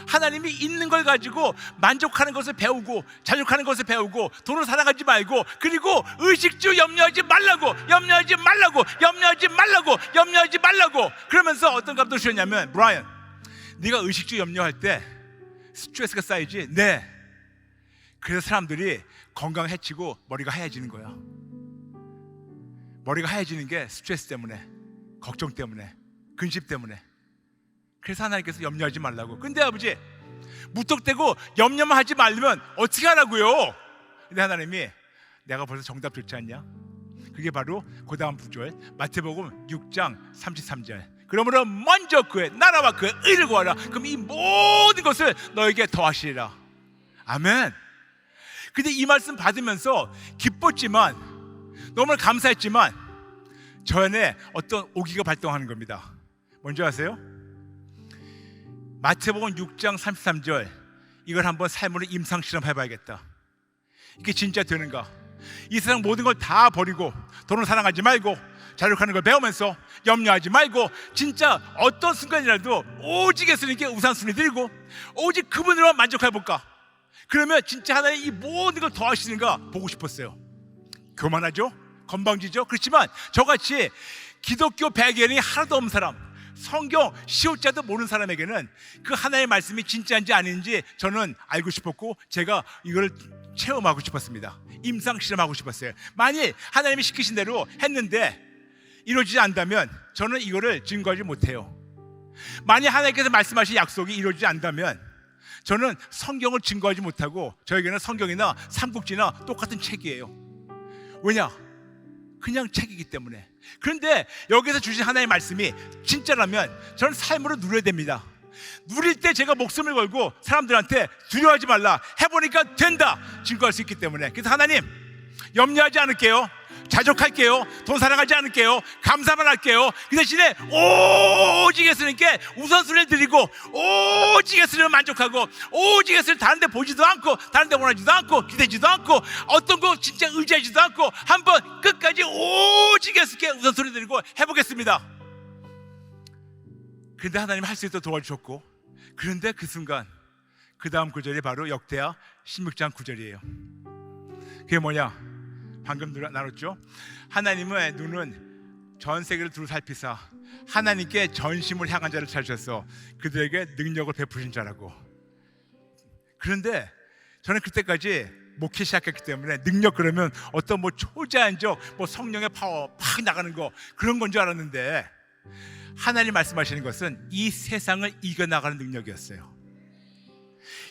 하나님이 있는 걸 가지고 만족하는 것을 배우고 자족하는 것을 배우고 돈을 사랑하지 말고, 그리고 의식주 염려하지 말라고, 염려하지 말라고, 염려하지 말라고, 염려하지 말라고 그러면서 어떤 감독을 주셨냐면, 브라이언, 네가 의식주 염려할 때 스트레스가 쌓이지? 네. 그래서 사람들이 건강 해치고 머리가 하얘지는 거야. 머리가 하얘지는 게 스트레스 때문에, 걱정 때문에, 근심 때문에. 그래서 하나님께서 염려하지 말라고. 근데 아버지, 무턱대고 염려만 하지 말면 어떻게 하라고요? 근데 하나님이 내가 벌써 정답 좋지 않냐? 그게 바로 그 다음 구절, 마태복음 6장 33절. 그러므로 먼저 그의 나라와 그의 의를 구하라. 그럼 이 모든 것을 너에게 더하시리라. 아멘. 근데 이 말씀 받으면서 기뻤지만, 너무나 감사했지만 저 안에 어떤 오기가 발동하는 겁니다. 뭔지 아세요? 마태복음 6장 33절, 이걸 한번 삶으로 임상실험 해봐야겠다. 이게 진짜 되는가? 이 세상 모든 걸 다 버리고 돈을 사랑하지 말고 자력하는 걸 배우면서 염려하지 말고 진짜 어떤 순간이라도 오직 예수님께 우선순위 들고 오직 그분으로만 만족해볼까? 그러면 진짜 하나님 이 모든 걸 더하시는가 보고 싶었어요. 교만하죠? 건방지죠? 그렇지만 저같이 기독교 배경이 하나도 없는 사람, 성경 시옷자도 모르는 사람에게는 그 하나님의 말씀이 진짜인지 아닌지 저는 알고 싶었고, 제가 이걸 체험하고 싶었습니다. 임상실험하고 싶었어요. 만일 하나님이 시키신 대로 했는데 이루어지지 않다면 저는 이거를 증거하지 못해요. 만일 하나님께서 말씀하신 약속이 이루어지지 않다면 저는 성경을 증거하지 못하고, 저에게는 성경이나 삼국지나 똑같은 책이에요. 왜냐? 그냥 책이기 때문에. 그런데 여기서 주신 하나님의 말씀이 진짜라면 저는 삶으로 누려야 됩니다. 누릴 때 제가 목숨을 걸고 사람들한테 두려워하지 말라, 해보니까 된다 증거할 수 있기 때문에. 그래서 하나님, 염려하지 않을게요, 자족할게요, 돈 사랑하지 않을게요, 감사만 할게요. 그 대신에 오직 예수님께 우선순위를 드리고 오직 예수님을 만족하고 오직 예수를 다른 데 보지도 않고 다른 데 원하지도 않고 기대지도 않고 어떤 거 진짜 의지하지도 않고 한번 끝까지 오직 예수께 우선순위 드리고 해보겠습니다. 그런데 하나님 할 수 있도록 도와주셨고, 그런데 그 순간 그 다음 구절이 바로 역대하 16장 9절이에요 그게 뭐냐? 방금 나눴죠? 하나님의 눈은 전 세계를 두루 살피사 하나님께 전심을 향한 자를 찾으셔서 그들에게 능력을 베푸신 자라고. 그런데 저는 그때까지 목회 시작했기 때문에 능력 그러면 어떤 뭐 초자연적 뭐 성령의 파워 팍 나가는 거, 그런 건 줄 알았는데, 하나님 말씀하시는 것은 이 세상을 이겨나가는 능력이었어요.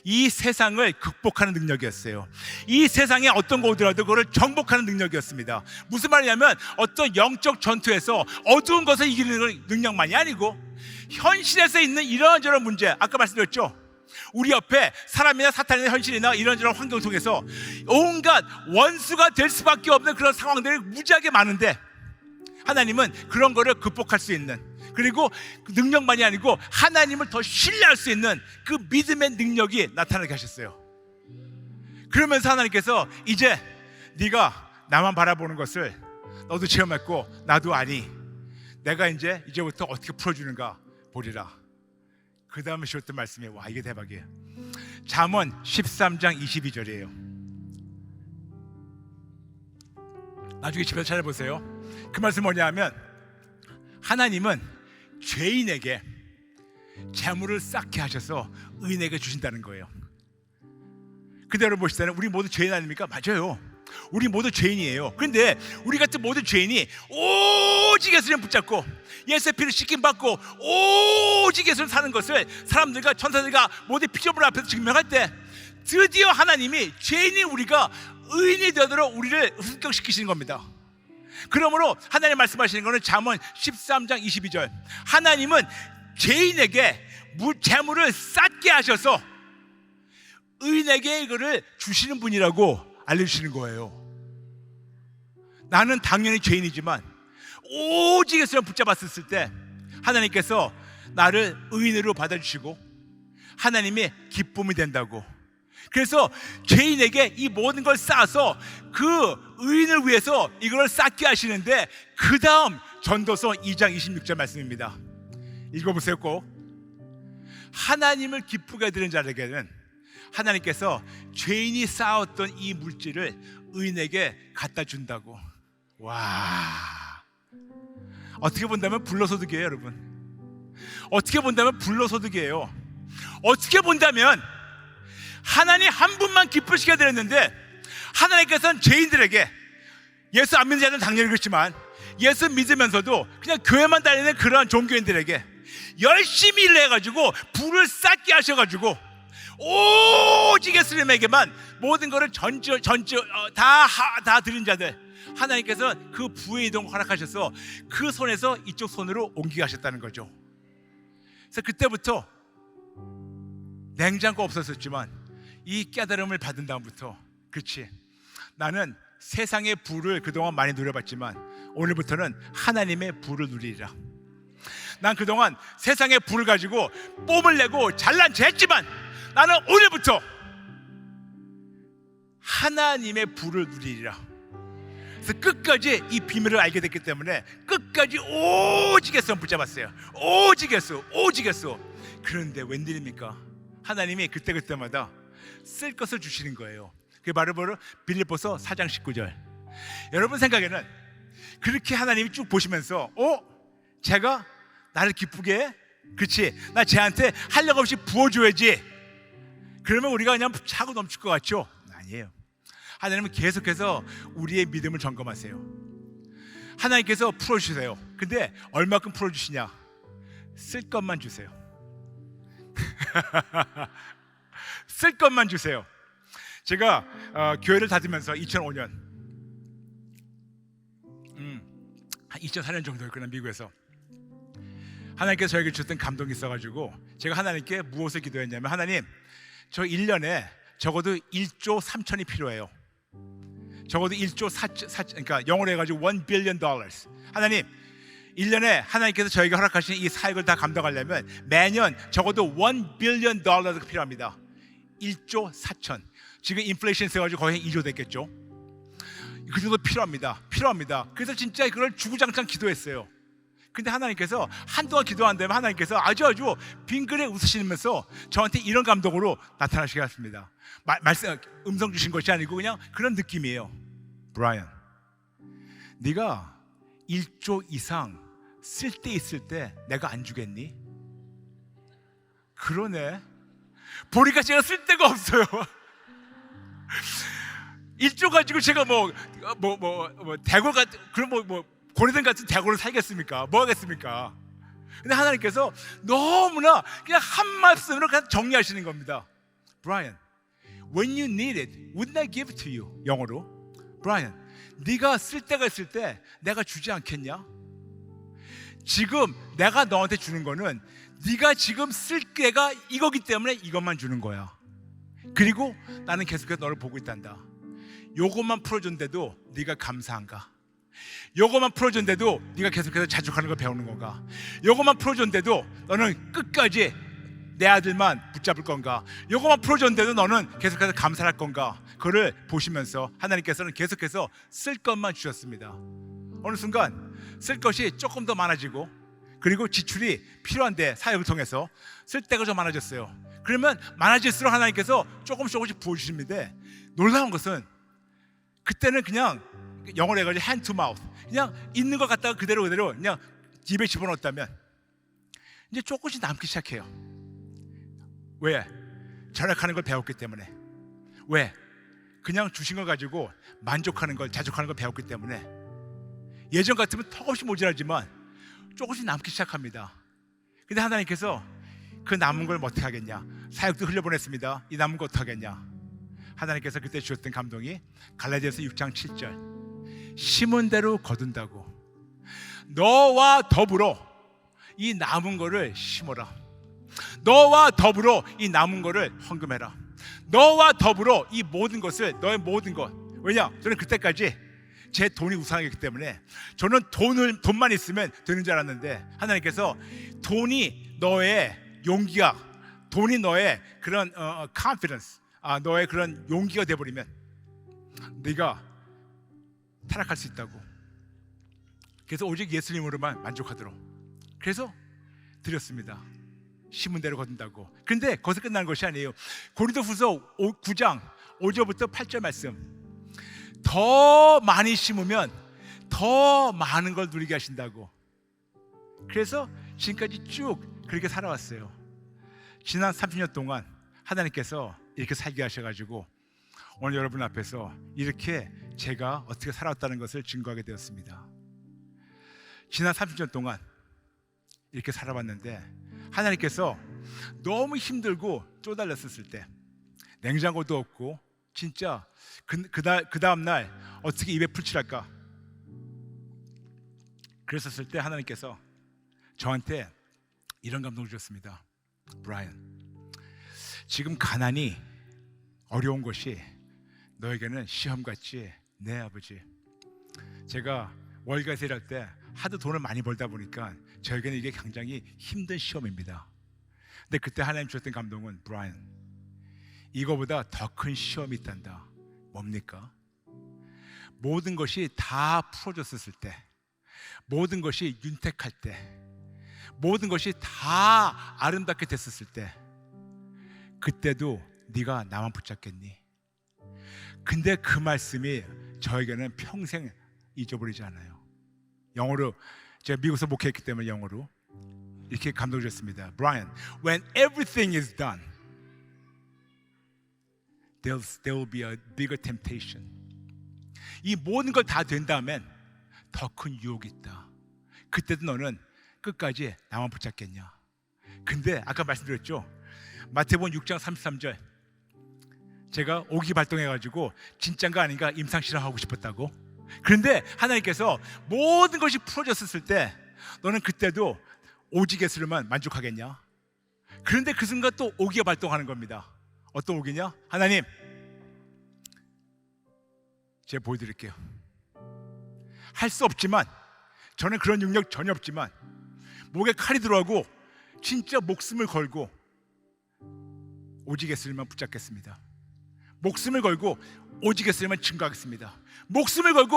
이 세상을 극복하는 능력이었어요. 이 세상에 어떤 거 오더라도 그걸 정복하는 능력이었습니다. 무슨 말이냐면 어떤 영적 전투에서 어두운 것을 이기는 능력만이 아니고 현실에서 있는 이런저런 문제, 아까 말씀드렸죠? 우리 옆에 사람이나 사탄이나 현실이나 이런저런 환경 속에서 온갖 원수가 될 수밖에 없는 그런 상황들이 무지하게 많은데, 하나님은 그런 거를 극복할 수 있는, 그리고 그 능력만이 아니고 하나님을 더 신뢰할 수 있는 그 믿음의 능력이 나타나게 하셨어요. 그러면서 하나님께서 이제 네가 나만 바라보는 것을 너도 체험했고 나도 아니, 내가 이제부터 어떻게 풀어주는가 보리라. 그 다음에 주셨던 말씀이, 와, 이게 대박이에요. 잠언 13장 22절이에요 나중에 집에서 찾아보세요. 그 말씀 뭐냐 하면, 하나님은 죄인에게 재물을 쌓게 하셔서 의인에게 주신다는 거예요. 그대로 보시다는 우리 모두 죄인 아닙니까? 맞아요. 우리 모두 죄인이에요. 그런데 우리 같은 모든 죄인이 오직 예수님 붙잡고 예수의 피를 씻김 받고 오직 예수를 사는 것을 사람들과 천사들과 모든 피조물 앞에서 증명할 때 드디어 하나님이 죄인인 우리가 의인이 되도록 우리를 습격시키시는 겁니다. 그러므로 하나님 말씀하시는 것은 잠언 13장 22절, 하나님은 죄인에게 재물을 쌓게 하셔서 의인에게 이거를 주시는 분이라고 알려주시는 거예요. 나는 당연히 죄인이지만 오직 예수를 붙잡았을 때 하나님께서 나를 의인으로 받아주시고 하나님의 기쁨이 된다고. 그래서 죄인에게 이 모든 걸 쌓아서 그 의인을 위해서 이걸 쌓게 하시는데, 그 다음 전도서 2장 26절 말씀입니다. 읽어보세요. 꼭. 하나님을 기쁘게 드리는 자에게는 하나님께서 죄인이 쌓았던 이 물질을 의인에게 갖다 준다고. 와, 어떻게 본다면 불로소득이에요, 여러분. 어떻게 본다면 불로소득이에요. 어떻게 본다면 하나님 한 분만 기쁘시게 드렸는데 하나님께서는 죄인들에게, 예수 안 믿는 자는 당연히 그렇지만 예수 믿으면서도 그냥 교회만 다니는 그러한 종교인들에게 열심히 일을 해가지고 부를 쌓게 하셔가지고 오직 예수님에게만 모든 것을 다 드린 자들, 하나님께서 그 부의 이동을 허락하셔서 그 손에서 이쪽 손으로 옮기게 하셨다는 거죠. 그래서 그때부터 냉장고 없었지만 이 깨달음을 받은 다음부터, 그렇지, 나는 세상의 부를 그동안 많이 누려봤지만 오늘부터는 하나님의 부를 누리리라. 난 그동안 세상의 부를 가지고 뽐을 내고 잘난 체 했지만 나는 오늘부터 하나님의 부를 누리리라. 그래서 끝까지 이 비밀을 알게 됐기 때문에 끝까지 오직 예수만 붙잡았어요. 오직 예수, 오직 예수. 그런데 웬일입니까? 하나님이 그때마다 쓸 것을 주시는 거예요. 그게 바로 빌립보서 4장 19절. 여러분 생각에는 그렇게 하나님이 쭉 보시면서 제가 나를 기쁘게 해? 그렇지, 나 쟤한테 한력 없이 부어줘야지, 그러면 우리가 그냥 차고 넘칠 것 같죠? 아니에요. 하나님은 계속해서 우리의 믿음을 점검하세요. 하나님께서 풀어주세요. 근데 얼마큼 풀어주시냐? 쓸 것만 주세요. 쓸 것만 주세요. 제가 교회를 다니면서 2005년, 한 2004년 정도였구나, 미국에서 하나님께서 저에게 주셨던 감동이 있어가지고 제가 하나님께 무엇을 기도했냐면, 하나님, 저 1년에 적어도 1조 3천이 필요해요. 적어도 1조 4천, 그러니까 영어로 해가지고 $1 billion. 하나님, 1년에 하나님께서 저에게 허락하신 이 사역을 다 감당하려면 매년 적어도 $1 billion 필요합니다. 1조 4천. 지금 인플레이션 있어가지고 거의 2조 됐겠죠. 그 정도 필요합니다. 그래서 진짜 그걸 주구장창 기도했어요. 근데 하나님께서 한동안 기도한 다음에 하나님께서 아주 빙그레 웃으시면서 저한테 이런 감동으로 나타나시게 하십니다. 말씀, 음성 주신 것이 아니고 그냥 그런 느낌이에요. 브라이언, 네가 1조 이상 쓸 때 있을 때 내가 안 주겠니? 그러네. 보니까 제가 쓸 데가 없어요. 1조 가지고 제가 대골 같은, 그런 고래등 같은 대골을 살겠습니까? 뭐 하겠습니까? 근데 하나님께서 너무나 그냥 한 말씀으로 그냥 정리하시는 겁니다. Brian, when you need it, wouldn't I give it to you? 영어로, Brian, 네가 쓸 때가 있을 때 내가 주지 않겠냐? 지금 내가 너한테 주는 거는 네가 지금 쓸 때가 이거기 때문에 이것만 주는 거야. 그리고 나는 계속해서 너를 보고 있단다. 요것만 풀어준데도 네가 감사한가? 요것만 풀어준데도 네가 계속해서 자족하는 걸 배우는 건가? 요것만 풀어준데도 너는 끝까지 내 아들만 붙잡을 건가? 요것만 풀어줬는데도 너는 계속해서 감사할 건가? 그걸 보시면서 하나님께서는 계속해서 쓸 것만 주셨습니다. 어느 순간 쓸 것이 조금 더 많아지고, 그리고 지출이 필요한데 사역을 통해서 쓸 때가 좀 많아졌어요. 그러면 많아질수록 하나님께서 조금씩 부어주십니다. 놀라운 것은 그때는 그냥 영어로 해가지고 hand to mouth, 그냥 있는 것 갖다가 그대로 그냥 입에 집어넣었다면 이제 조금씩 남기 시작해요. 왜? 절약하는 걸 배웠기 때문에. 왜? 그냥 주신 걸 가지고 만족하는 걸, 자족하는 걸 배웠기 때문에 예전 같으면 턱없이 모자라지만 조금씩 남기 시작합니다. 근데 하나님께서 그 남은 걸 어떻게 하겠냐? 사역도 흘려보냈습니다. 이 남은 거 어떻게 하겠냐? 하나님께서 그때 주셨던 감동이 갈라디아서 6장 7절, 심은 대로 거둔다고. 너와 더불어 이 남은 거를 심어라. 너와 더불어 이 남은 거를 헌금해라. 너와 더불어 이 모든 것을, 너의 모든 것. 왜냐? 저는 그때까지 제 돈이 우상이기 때문에 저는 돈만 있으면 되는 줄 알았는데 하나님께서 돈이 너의 용기가, 돈이 너의 그런 confidence, 너의 그런 용기가 돼버리면 네가 타락할 수 있다고. 그래서 오직 예수님으로만 만족하도록, 그래서 드렸습니다. 심은 대로 거둔다고. 그런데 거기서 끝나는 것이 아니에요. 고린도후서 9장 5절부터 8절 말씀, 더 많이 심으면 더 많은 걸 누리게 하신다고. 그래서 지금까지 쭉 그렇게 살아왔어요. 지난 30년 동안 하나님께서 이렇게 살게 하셔가지고 오늘 여러분 앞에서 이렇게 제가 어떻게 살아왔다는 것을 증거하게 되었습니다. 지난 30년 동안 이렇게 살아왔는데 하나님께서 너무 힘들고 쪼달렸었을 때, 냉장고도 없고 진짜 그 다음 날 어떻게 입에 풀칠할까 그랬었을 때 하나님께서 저한테 이런 감동을 주셨습니다. 브라이언, 지금 가난이 어려운 것이 너에게는 시험같이. 네 아버지, 제가 월가에서 일할 때 하도 돈을 많이 벌다 보니까 저에게는 이게 굉장히 힘든 시험입니다. 근데 그때 하나님 주셨던 감동은, 브라이언, 이거보다 더 큰 시험이 있단다. 뭡니까? 모든 것이 다 풀어졌을 때, 모든 것이 윤택할 때, 모든 것이 다 아름답게 됐었을 때, 그때도 네가 나만 붙잡겠니? 근데 그 말씀이 저에게는 평생 잊어버리지 않아요. 영어로, 제가 미국에서 목회했기 때문에 영어로 이렇게 감동 주셨습니다. Brian, when everything is done, there will be a bigger temptation. 이 모든 걸 다 된 다음엔 더 큰 유혹이 있다. 그때도 너는 끝까지 나만 붙잡겠냐? 근데 아까 말씀드렸죠, 마태복음 6장 33절, 제가 오기 발동해가지고 진짠가 아닌가 임상실험하고 싶었다고. 그런데 하나님께서 모든 것이 풀어졌을 때 너는 그때도 오직 예수로만 만족하겠냐? 그런데 그 순간 또 오기가 발동하는 겁니다. 어떤 오기냐? 하나님, 제가 보여드릴게요. 할 수 없지만, 저는 그런 능력 전혀 없지만 목에 칼이 들어가고 진짜 목숨을 걸고 오직 예수님만 붙잡겠습니다. 목숨을 걸고 오직 예수님만 증거하겠습니다. 목숨을 걸고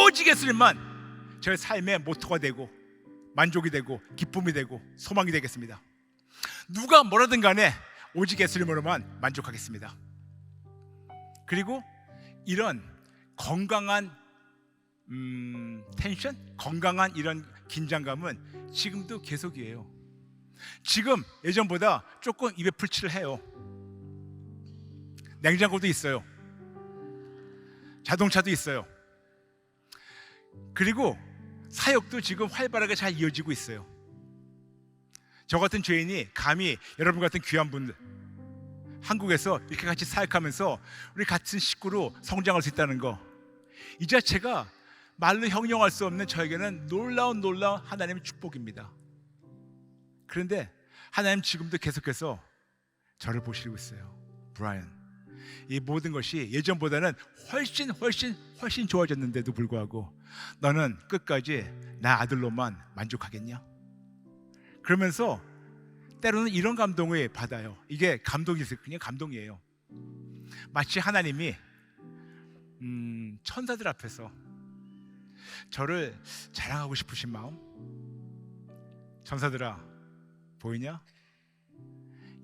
오직 예수님만 저의 삶의 모토가 되고 만족이 되고 기쁨이 되고 소망이 되겠습니다. 누가 뭐라든 간에 오직 예수님으로만 만족하겠습니다. 그리고 이런 건강한 텐션, 건강한 이런 긴장감은 지금도 계속이에요. 지금 예전보다 조금 입에 풀칠을 해요. 냉장고도 있어요. 자동차도 있어요. 그리고 사역도 지금 활발하게 잘 이어지고 있어요. 저 같은 죄인이 감히 여러분 같은 귀한 분들, 한국에서 이렇게 같이 사역하면서 우리 같은 식구로 성장할 수 있다는 거, 이 자체가 말로 형용할 수 없는 저에게는 놀라운 하나님의 축복입니다. 그런데 하나님 지금도 계속해서 저를 보시고 있어요. 브라이언, 이 모든 것이 예전보다는 훨씬 좋아졌는데도 불구하고 너는 끝까지 나 아들로만 만족하겠냐? 그러면서 때로는 이런 감동을 받아요. 이게 감동이 있어요. 그냥 감동이에요. 마치 하나님이 천사들 앞에서 저를 자랑하고 싶으신 마음. 천사들아, 보이냐?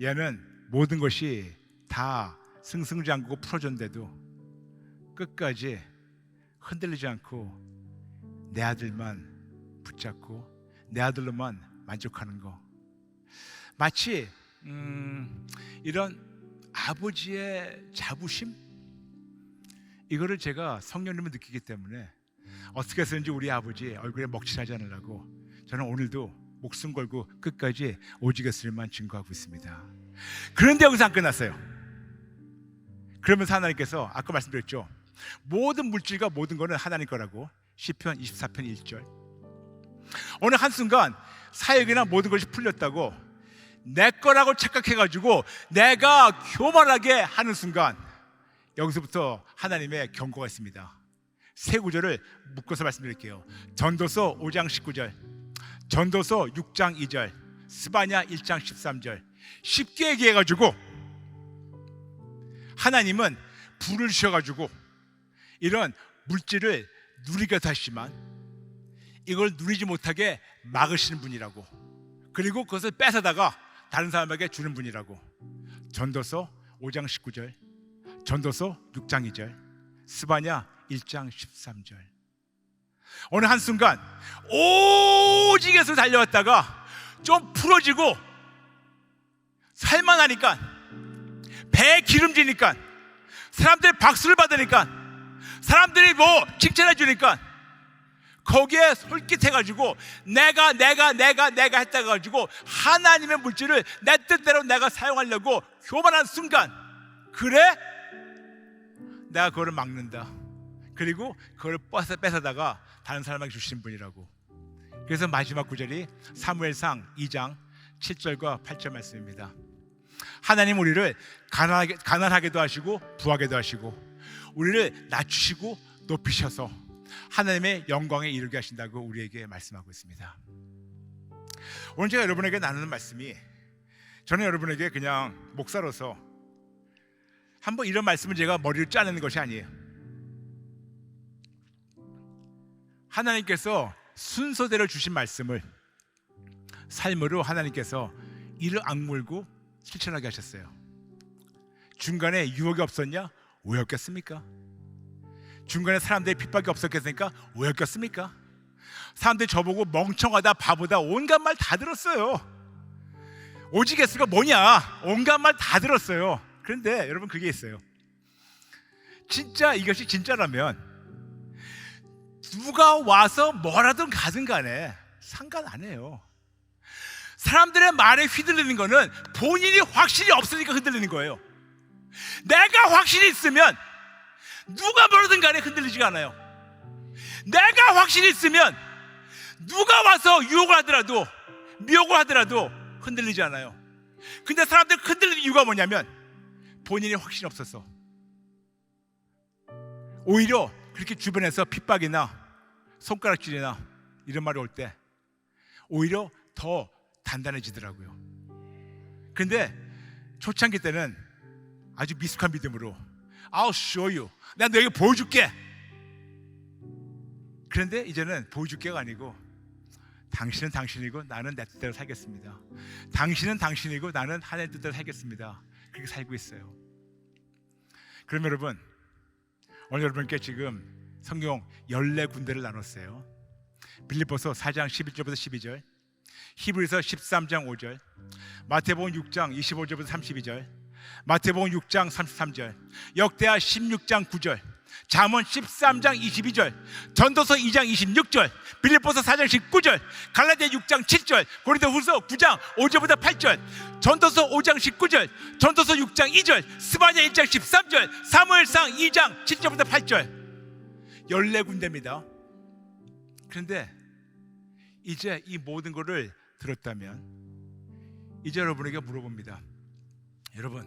얘는 모든 것이 다 승승장구고 풀어졌는데도 끝까지 흔들리지 않고 내 아들만 붙잡고 내 아들로만 만족하는 거. 마치 이런 아버지의 자부심, 이거를 제가 성령님을 느끼기 때문에 어떻게 해서든지 우리 아버지 얼굴에 먹칠하지 않으려고 저는 오늘도 목숨 걸고 끝까지 오직 예수님만 증거하고 있습니다. 그런데 여기서 안 끝났어요. 그러면서 하나님께서 아까 말씀드렸죠, 모든 물질과 모든 거는 하나님 거라고. 시편 24편 1절. 어느 한순간 사역이나 모든 것이 풀렸다고 내 거라고 착각해가지고 내가 교만하게 하는 순간, 여기서부터 하나님의 경고가 있습니다. 세 구절을 묶어서 말씀드릴게요. 전도서 5장 19절, 전도서 6장 2절, 스바냐 1장 13절. 쉽게 얘기해가지고 하나님은 불을 주셔가지고 이런 물질을 누리게 하시지만 이걸 누리지 못하게 막으시는 분이라고, 그리고 그것을 뺏어다가 다른 사람에게 주는 분이라고. 전도서 5장 19절, 전도서 6장 2절, 스바냐 1장 13절. 어느 한순간 오직에서 달려왔다가 좀 풀어지고 살만하니까, 배에 기름지니까, 사람들이 박수를 받으니까, 사람들이 뭐 칭찬해 주니까 거기에 솔깃해가지고 내가 했다 가지고 하나님의 물질을 내 뜻대로 내가 사용하려고 교만한 순간, 그래? 내가 그거를 막는다. 그리고 그걸 뺏어다가 다른 사람에게 주시는 분이라고. 그래서 마지막 구절이 사무엘상 2장 7절과 8절 말씀입니다. 하나님 우리를 가난하게도 하시고 부하게도 하시고 우리를 낮추시고 높이셔서 하나님의 영광에 이르게 하신다고 우리에게 말씀하고 있습니다. 오늘 제가 여러분에게 나누는 말씀이, 저는 여러분에게 그냥 목사로서 한번 이런 말씀을 제가 머리를 짜내는 것이 아니에요. 하나님께서 순서대로 주신 말씀을 삶으로 하나님께서 이를 악물고 실천하게 하셨어요. 중간에 유혹이 없었냐? 왜 없겠습니까? 중간에 사람들의 핍박이 없었겠습니까? 왜 없겠습니까? 사람들이 저보고 멍청하다, 바보다, 온갖 말 다 들었어요. 오직 예수가 뭐냐? 온갖 말 다 들었어요. 그런데 여러분, 그게 있어요. 진짜 이것이 진짜라면 누가 와서 뭐라든 가든 간에 상관 안 해요. 사람들의 말에 휘둘리는 거는 본인이 확신이 없으니까 흔들리는 거예요. 내가 확신이 있으면 누가 뭐라든 간에 흔들리지가 않아요. 내가 확신이 있으면 누가 와서 유혹을 하더라도, 미혹을 하더라도 흔들리지 않아요. 근데 사람들이 흔들리는 이유가 뭐냐면 본인이 확신이 없어서. 오히려 그렇게 주변에서 핍박이나 손가락질이나 이런 말이 올 때 오히려 더 단단해지더라고요. 근데 초창기 때는 아주 미숙한 믿음으로 I'll show you, 내가 너에게 보여줄게. 그런데 이제는 보여줄게가 아니고 당신은 당신이고 나는 내 뜻대로 살겠습니다. 당신은 당신이고 나는 하나님의 뜻대로 살겠습니다. 그렇게 살고 있어요. 그럼 여러분, 오늘 여러분께 지금 성경 14군데를 나눴어요. 빌립보서 4장 11절부터 12절, 히브리서 13장 5절, 마태복음 6장 25절부터 32절, 마태복음 6장 33절, 역대하 16장 9절, 잠언 13장 22절, 전도서 2장 26절, 빌립보서 4장 19절, 갈라디아 6장 7절, 고린도후서 9장 5절부터 8절, 전도서 5장 19절, 전도서 6장 2절, 스바냐 1장 13절, 사무엘상 2장 7절부터 8절. 14군데입니다. 그런데 이제 이 모든 것을 들었다면 이제 여러분에게 물어봅니다. 여러분,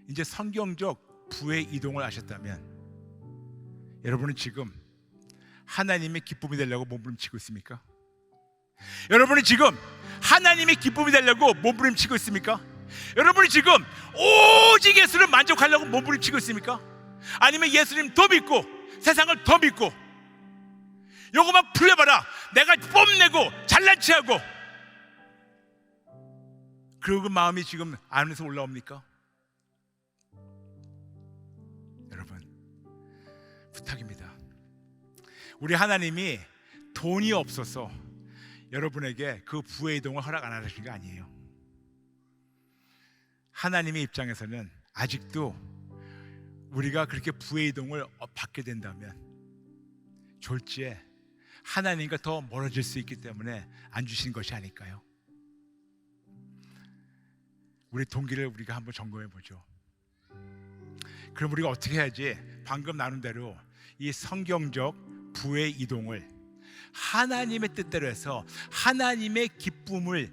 이제 성경적 부의 이동을 하셨다면 여러분은 지금 하나님의 기쁨이 되려고 몸부림치고 있습니까? 여러분이 지금 하나님의 기쁨이 되려고 몸부림치고 있습니까? 여러분이 지금 오직 예수를 만족하려고 몸부림치고 있습니까? 아니면 예수님 더 믿고 세상을 더 믿고 요거만 풀려봐라, 내가 뽐내고 잘난 체하고, 그리고 그 마음이 지금 안에서 올라옵니까? 여러분, 부탁입니다. 우리 하나님이 돈이 없어서 여러분에게 그 부의 이동을 허락 안 하시는 게 아니에요. 하나님의 입장에서는 아직도 우리가 그렇게 부의 이동을 받게 된다면 졸지에 하나님과 더 멀어질 수 있기 때문에 안 주신 것이 아닐까요? 우리 동기를 우리가 한번 점검해 보죠. 그럼 우리가 어떻게 해야지 방금 나눈 대로 이 성경적 부의 이동을 하나님의 뜻대로 해서 하나님께 기쁨을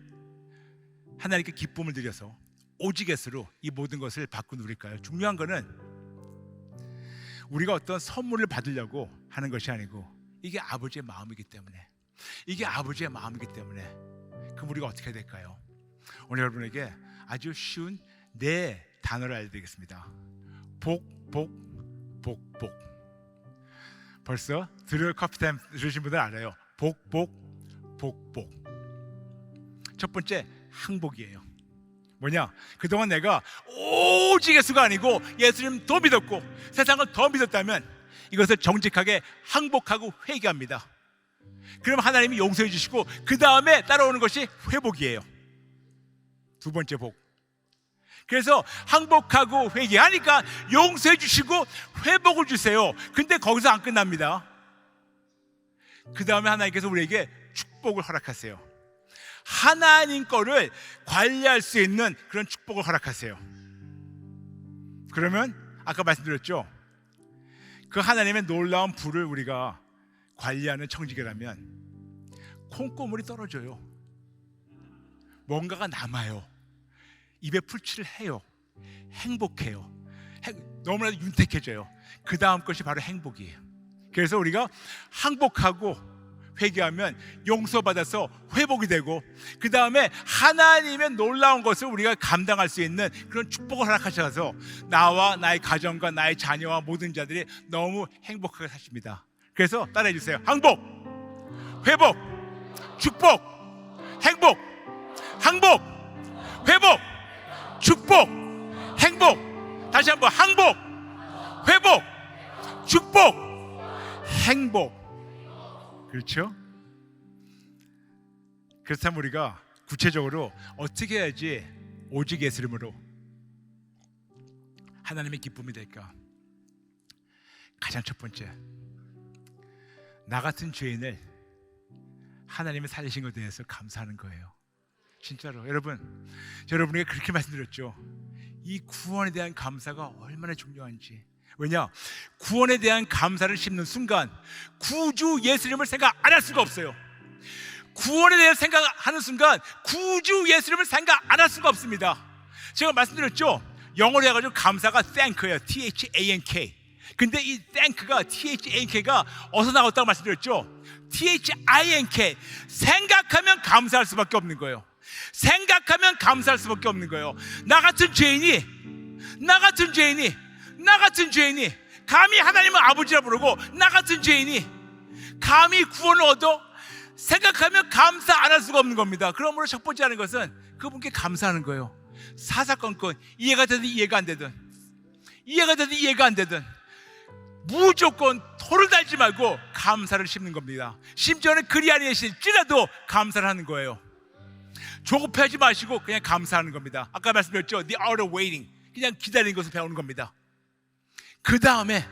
드려서 오직에서로 이 모든 것을 받고 누릴까요? 중요한 거는 우리가 어떤 선물을 받으려고 하는 것이 아니고 이게 아버지의 마음이기 때문에 그럼 우리가 어떻게 해야 될까요? 오늘 여러분에게 아주 쉬운 네 단어를 알려드리겠습니다. 복. 벌써 커피타임 들으신 분들 알아요. 복. 첫 번째 항복이에요. 뭐냐? 그동안 내가 오직 예수가 아니고 예수님 더 믿었고 세상을 더 믿었다면 이것을 정직하게 항복하고 회개합니다. 그럼 하나님이 용서해 주시고 그 다음에 따라오는 것이 회복이에요. 두 번째 복. 그래서 항복하고 회개하니까 용서해 주시고 회복을 주세요. 근데 거기서 안 끝납니다. 그 다음에 하나님께서 우리에게 축복을 허락하세요. 하나님 거를 관리할 수 있는 그런 축복을 허락하세요. 그러면 아까 말씀드렸죠, 그 하나님의 놀라운 부를 우리가 관리하는 청지기라면 콩고물이 떨어져요. 뭔가가 남아요. 입에 풀칠을 해요. 행복해요. 너무나도 윤택해져요. 그 다음 것이 바로 행복이에요. 그래서 우리가 항복하고 회개하면 용서받아서 회복이 되고 그 다음에 하나님의 놀라운 것을 우리가 감당할 수 있는 그런 축복을 허락하셔서 나와 나의 가정과 나의 자녀와 모든 자들이 너무 행복하게 사십니다. 그래서 따라해 주세요. 항복, 회복, 축복, 행복, 항복, 회복, 축복, 행복. 다시 한번 항복, 회복, 축복, 행복. 그렇죠? 그렇다면 우리가 구체적으로 어떻게 해야지 오직 예수님으로 하나님의 기쁨이 될까? 가장 첫 번째, 나 같은 죄인을 하나님이 살리신 것에 대해서 감사하는 거예요. 진짜로 여러분에게 그렇게 말씀드렸죠. 이 구원에 대한 감사가 얼마나 중요한지. 왜냐? 구원에 대한 감사를 심는 순간 구주 예수님을 생각 안 할 수가 없어요. 구원에 대해 생각하는 순간 구주 예수님을 생각 안 할 수가 없습니다. 제가 말씀드렸죠, 영어로 해가지고 감사가 thank예요. T-H-A-N-K. 근데 이 thank가 T-H-A-N-K가 어디서 나왔다고 말씀드렸죠? T-H-I-N-K. 생각하면 감사할 수밖에 없는 거예요. 생각하면 감사할 수밖에 없는 거예요. 나 같은 죄인이 감히 하나님을 아버지라 부르고 나 같은 죄인이 감히 구원을 얻어 생각하면 감사 안 할 수가 없는 겁니다. 그러므로 첫 번째 하는 것은 그분께 감사하는 거예요. 사사건건 이해가 되든 이해가 안 되든 무조건 토를 달지 말고 감사를 심는 겁니다. 심지어는 그리 아니실지라도 감사를 하는 거예요. 조급해하지 마시고 그냥 감사하는 겁니다. 아까 말씀드렸죠, the art of waiting. 그냥 기다리는 것을 배우는 겁니다. 그 다음에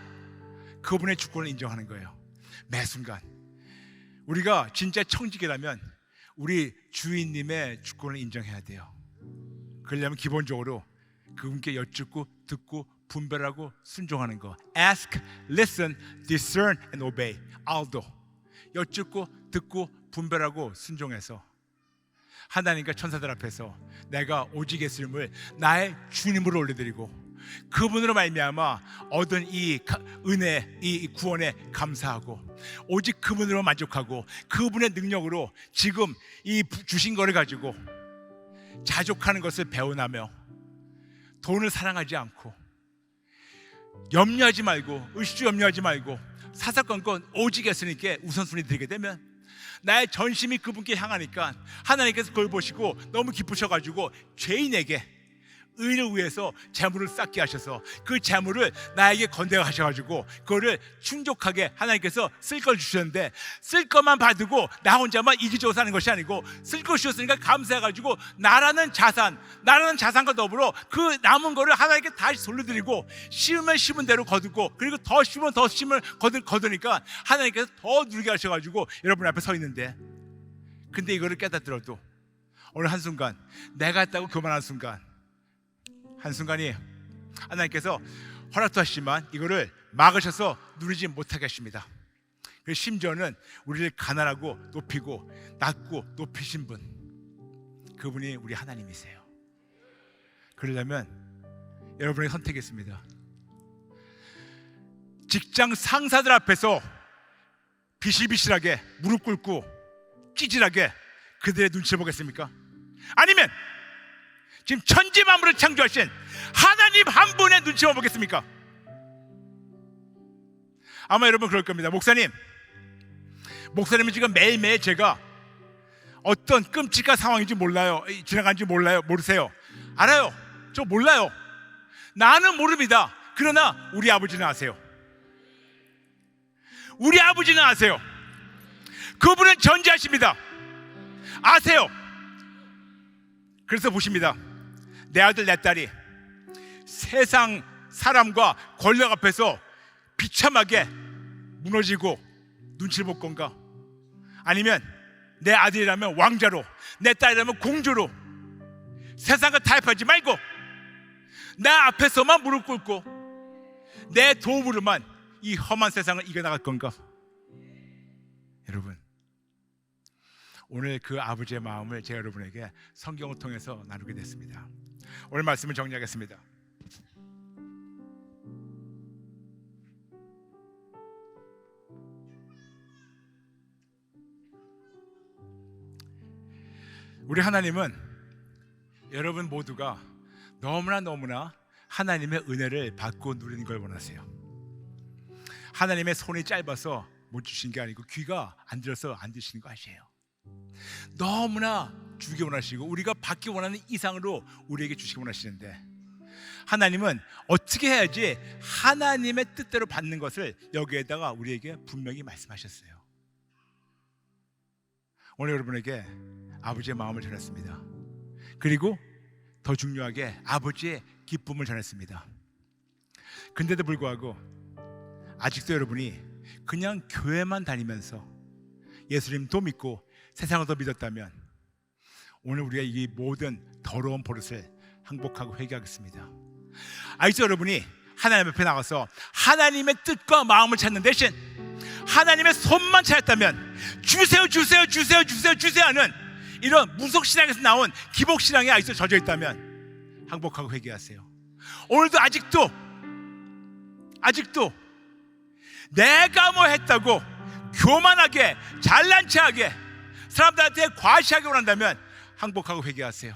그분의 주권을 인정하는 거예요. 매 순간 우리가 진짜 청지기라면 우리 주인님의 주권을 인정해야 돼요. 그러려면 기본적으로 그분께 여쭙고 듣고 분별하고 순종하는 거. Ask, listen, discern and obey. Aldo. 여쭙고 듣고 분별하고 순종해서 하나님과 천사들 앞에서 내가 오직 예수님을 나의 주님으로 올려드리고 그분으로 말미암아 얻은 이 은혜, 이 구원에 감사하고 오직 그분으로 만족하고 그분의 능력으로 지금 이 주신 거를 가지고 자족하는 것을 배워나며 돈을 사랑하지 않고 염려하지 말고 의식주 염려하지 말고 사사건건 오직 예수님께 우선순위 드리게 되면 나의 전심이 그분께 향하니까 하나님께서 그걸 보시고 너무 기쁘셔가지고 죄인에게 의인을 위해서 재물을 쌓게 하셔서 그 재물을 나에게 건네하셔가지고 그거를 충족하게 하나님께서 쓸 걸 주셨는데, 쓸 것만 받고 나 혼자만 이기적으로 사는 것이 아니고 쓸 걸 주셨으니까 감사해가지고 나라는 자산과 더불어 그 남은 거를 하나님께 다시 돌려드리고, 심으면 심은 대로 거두고, 그리고 더 심으면 더 심을 거두니까 하나님께서 더 누리게 하셔가지고 여러분 앞에 서 있는데, 근데 이거를 깨닫더라도 오늘 한순간 내가 했다고 교만하는 순간, 한순간이 하나님께서 허락도 하시지만 이거를 막으셔서 누리지 못하게 하십니다. 그래서 심지어는 우리를 가난하고 높이고 낮고 높이신 분, 그분이 우리 하나님이세요. 그러려면 여러분의 선택이 있습니다. 직장 상사들 앞에서 비실비실하게 무릎 꿇고 찌질하게 그들의 눈치를 보겠습니까? 아니면 지금 천지 만물을 창조하신 하나님 한 분의 눈치만 보겠습니까? 아마 여러분 그럴 겁니다. 목사님은 지금 매일매일 제가 어떤 끔찍한 상황인지 몰라요, 지나간지 몰라요, 모르세요? 알아요. 저 몰라요. 나는 모릅니다. 그러나 우리 아버지는 아세요. 우리 아버지는 아세요. 그분은 전지하십니다. 아세요. 그래서 보십니다. 내 아들 내 딸이 세상 사람과 권력 앞에서 비참하게 무너지고 눈치를 볼 건가? 아니면 내 아들이라면 왕자로, 내 딸이라면 공주로 세상과 타협하지 말고 나 앞에서만 무릎 꿇고 내 도움으로만 이 험한 세상을 이겨나갈 건가? 여러분, 오늘 그 아버지의 마음을 제가 여러분에게 성경을 통해서 나누게 됐습니다. 오늘 말씀을 정리하겠습니다. 우리 하나님은 여러분 모두가 너무나 하나님의 은혜를 받고 누리는 걸 원하세요. 하나님의 손이 짧아서 못 주신 게 아니고 귀가 안 들어서 안 드시는 거 아시에요? 너무나 주기 원하시고 우리가 받기 원하는 이상으로 우리에게 주시기 원하시는데, 하나님은 어떻게 해야지 하나님의 뜻대로 받는 것을 여기에다가 우리에게 분명히 말씀하셨어요. 오늘 여러분에게 아버지의 마음을 전했습니다. 그리고 더 중요하게 아버지의 기쁨을 전했습니다. 근데도 불구하고 아직도 여러분이 그냥 교회만 다니면서 예수님도 믿고 세상을 더 믿었다면, 오늘 우리가 이 모든 더러운 버릇을 항복하고 회개하겠습니다. 아직도 여러분이 하나님 앞에 나가서 하나님의 뜻과 마음을 찾는 대신 하나님의 손만 찾았다면, 주세요 하는 이런 무속신앙에서 나온 기복신앙에 아직도 젖어 있다면 항복하고 회개하세요. 오늘도 아직도 내가 뭐 했다고 교만하게 잘난 체하게 사람들한테 과시하게 원한다면 항복하고 회개하세요.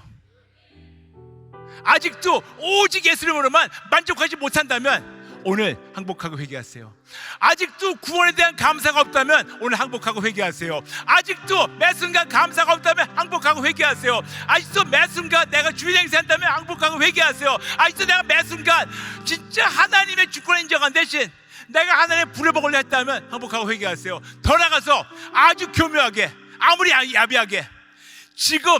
아직도 오직 예수님으로만 만족하지 못한다면 오늘 항복하고 회개하세요. 아직도 구원에 대한 감사가 없다면 오늘 항복하고 회개하세요. 아직도 매 순간 감사가 없다면 항복하고 회개하세요. 아직도 매 순간 내가 주일 행세한다면 항복하고 회개하세요. 아직도 내가 매 순간 진짜 하나님의 주권을 인정한 대신 내가 하나님의 부려먹으려 했다면 항복하고 회개하세요. 더 나가서 아주 교묘하게, 아무리 야비하게 지금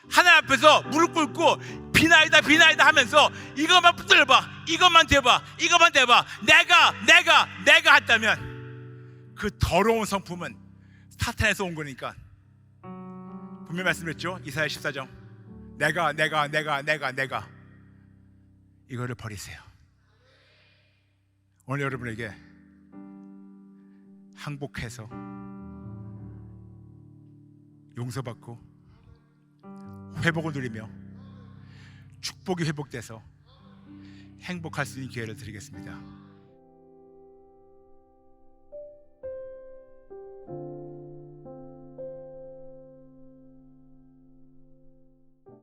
하나님 앞에서 무릎 꿇고 비나이다 하면서 이것만 붙들어봐, 이것만 대봐 내가 했다면 그 더러운 성품은 사탄에서 온 거니까 분명히 말씀했죠. 이사야 14장 내가 이거를 버리세요. 오늘 여러분에게 항복해서 용서받고 회복을 누리며 축복이 회복돼서 행복할 수 있는 기회를 드리겠습니다.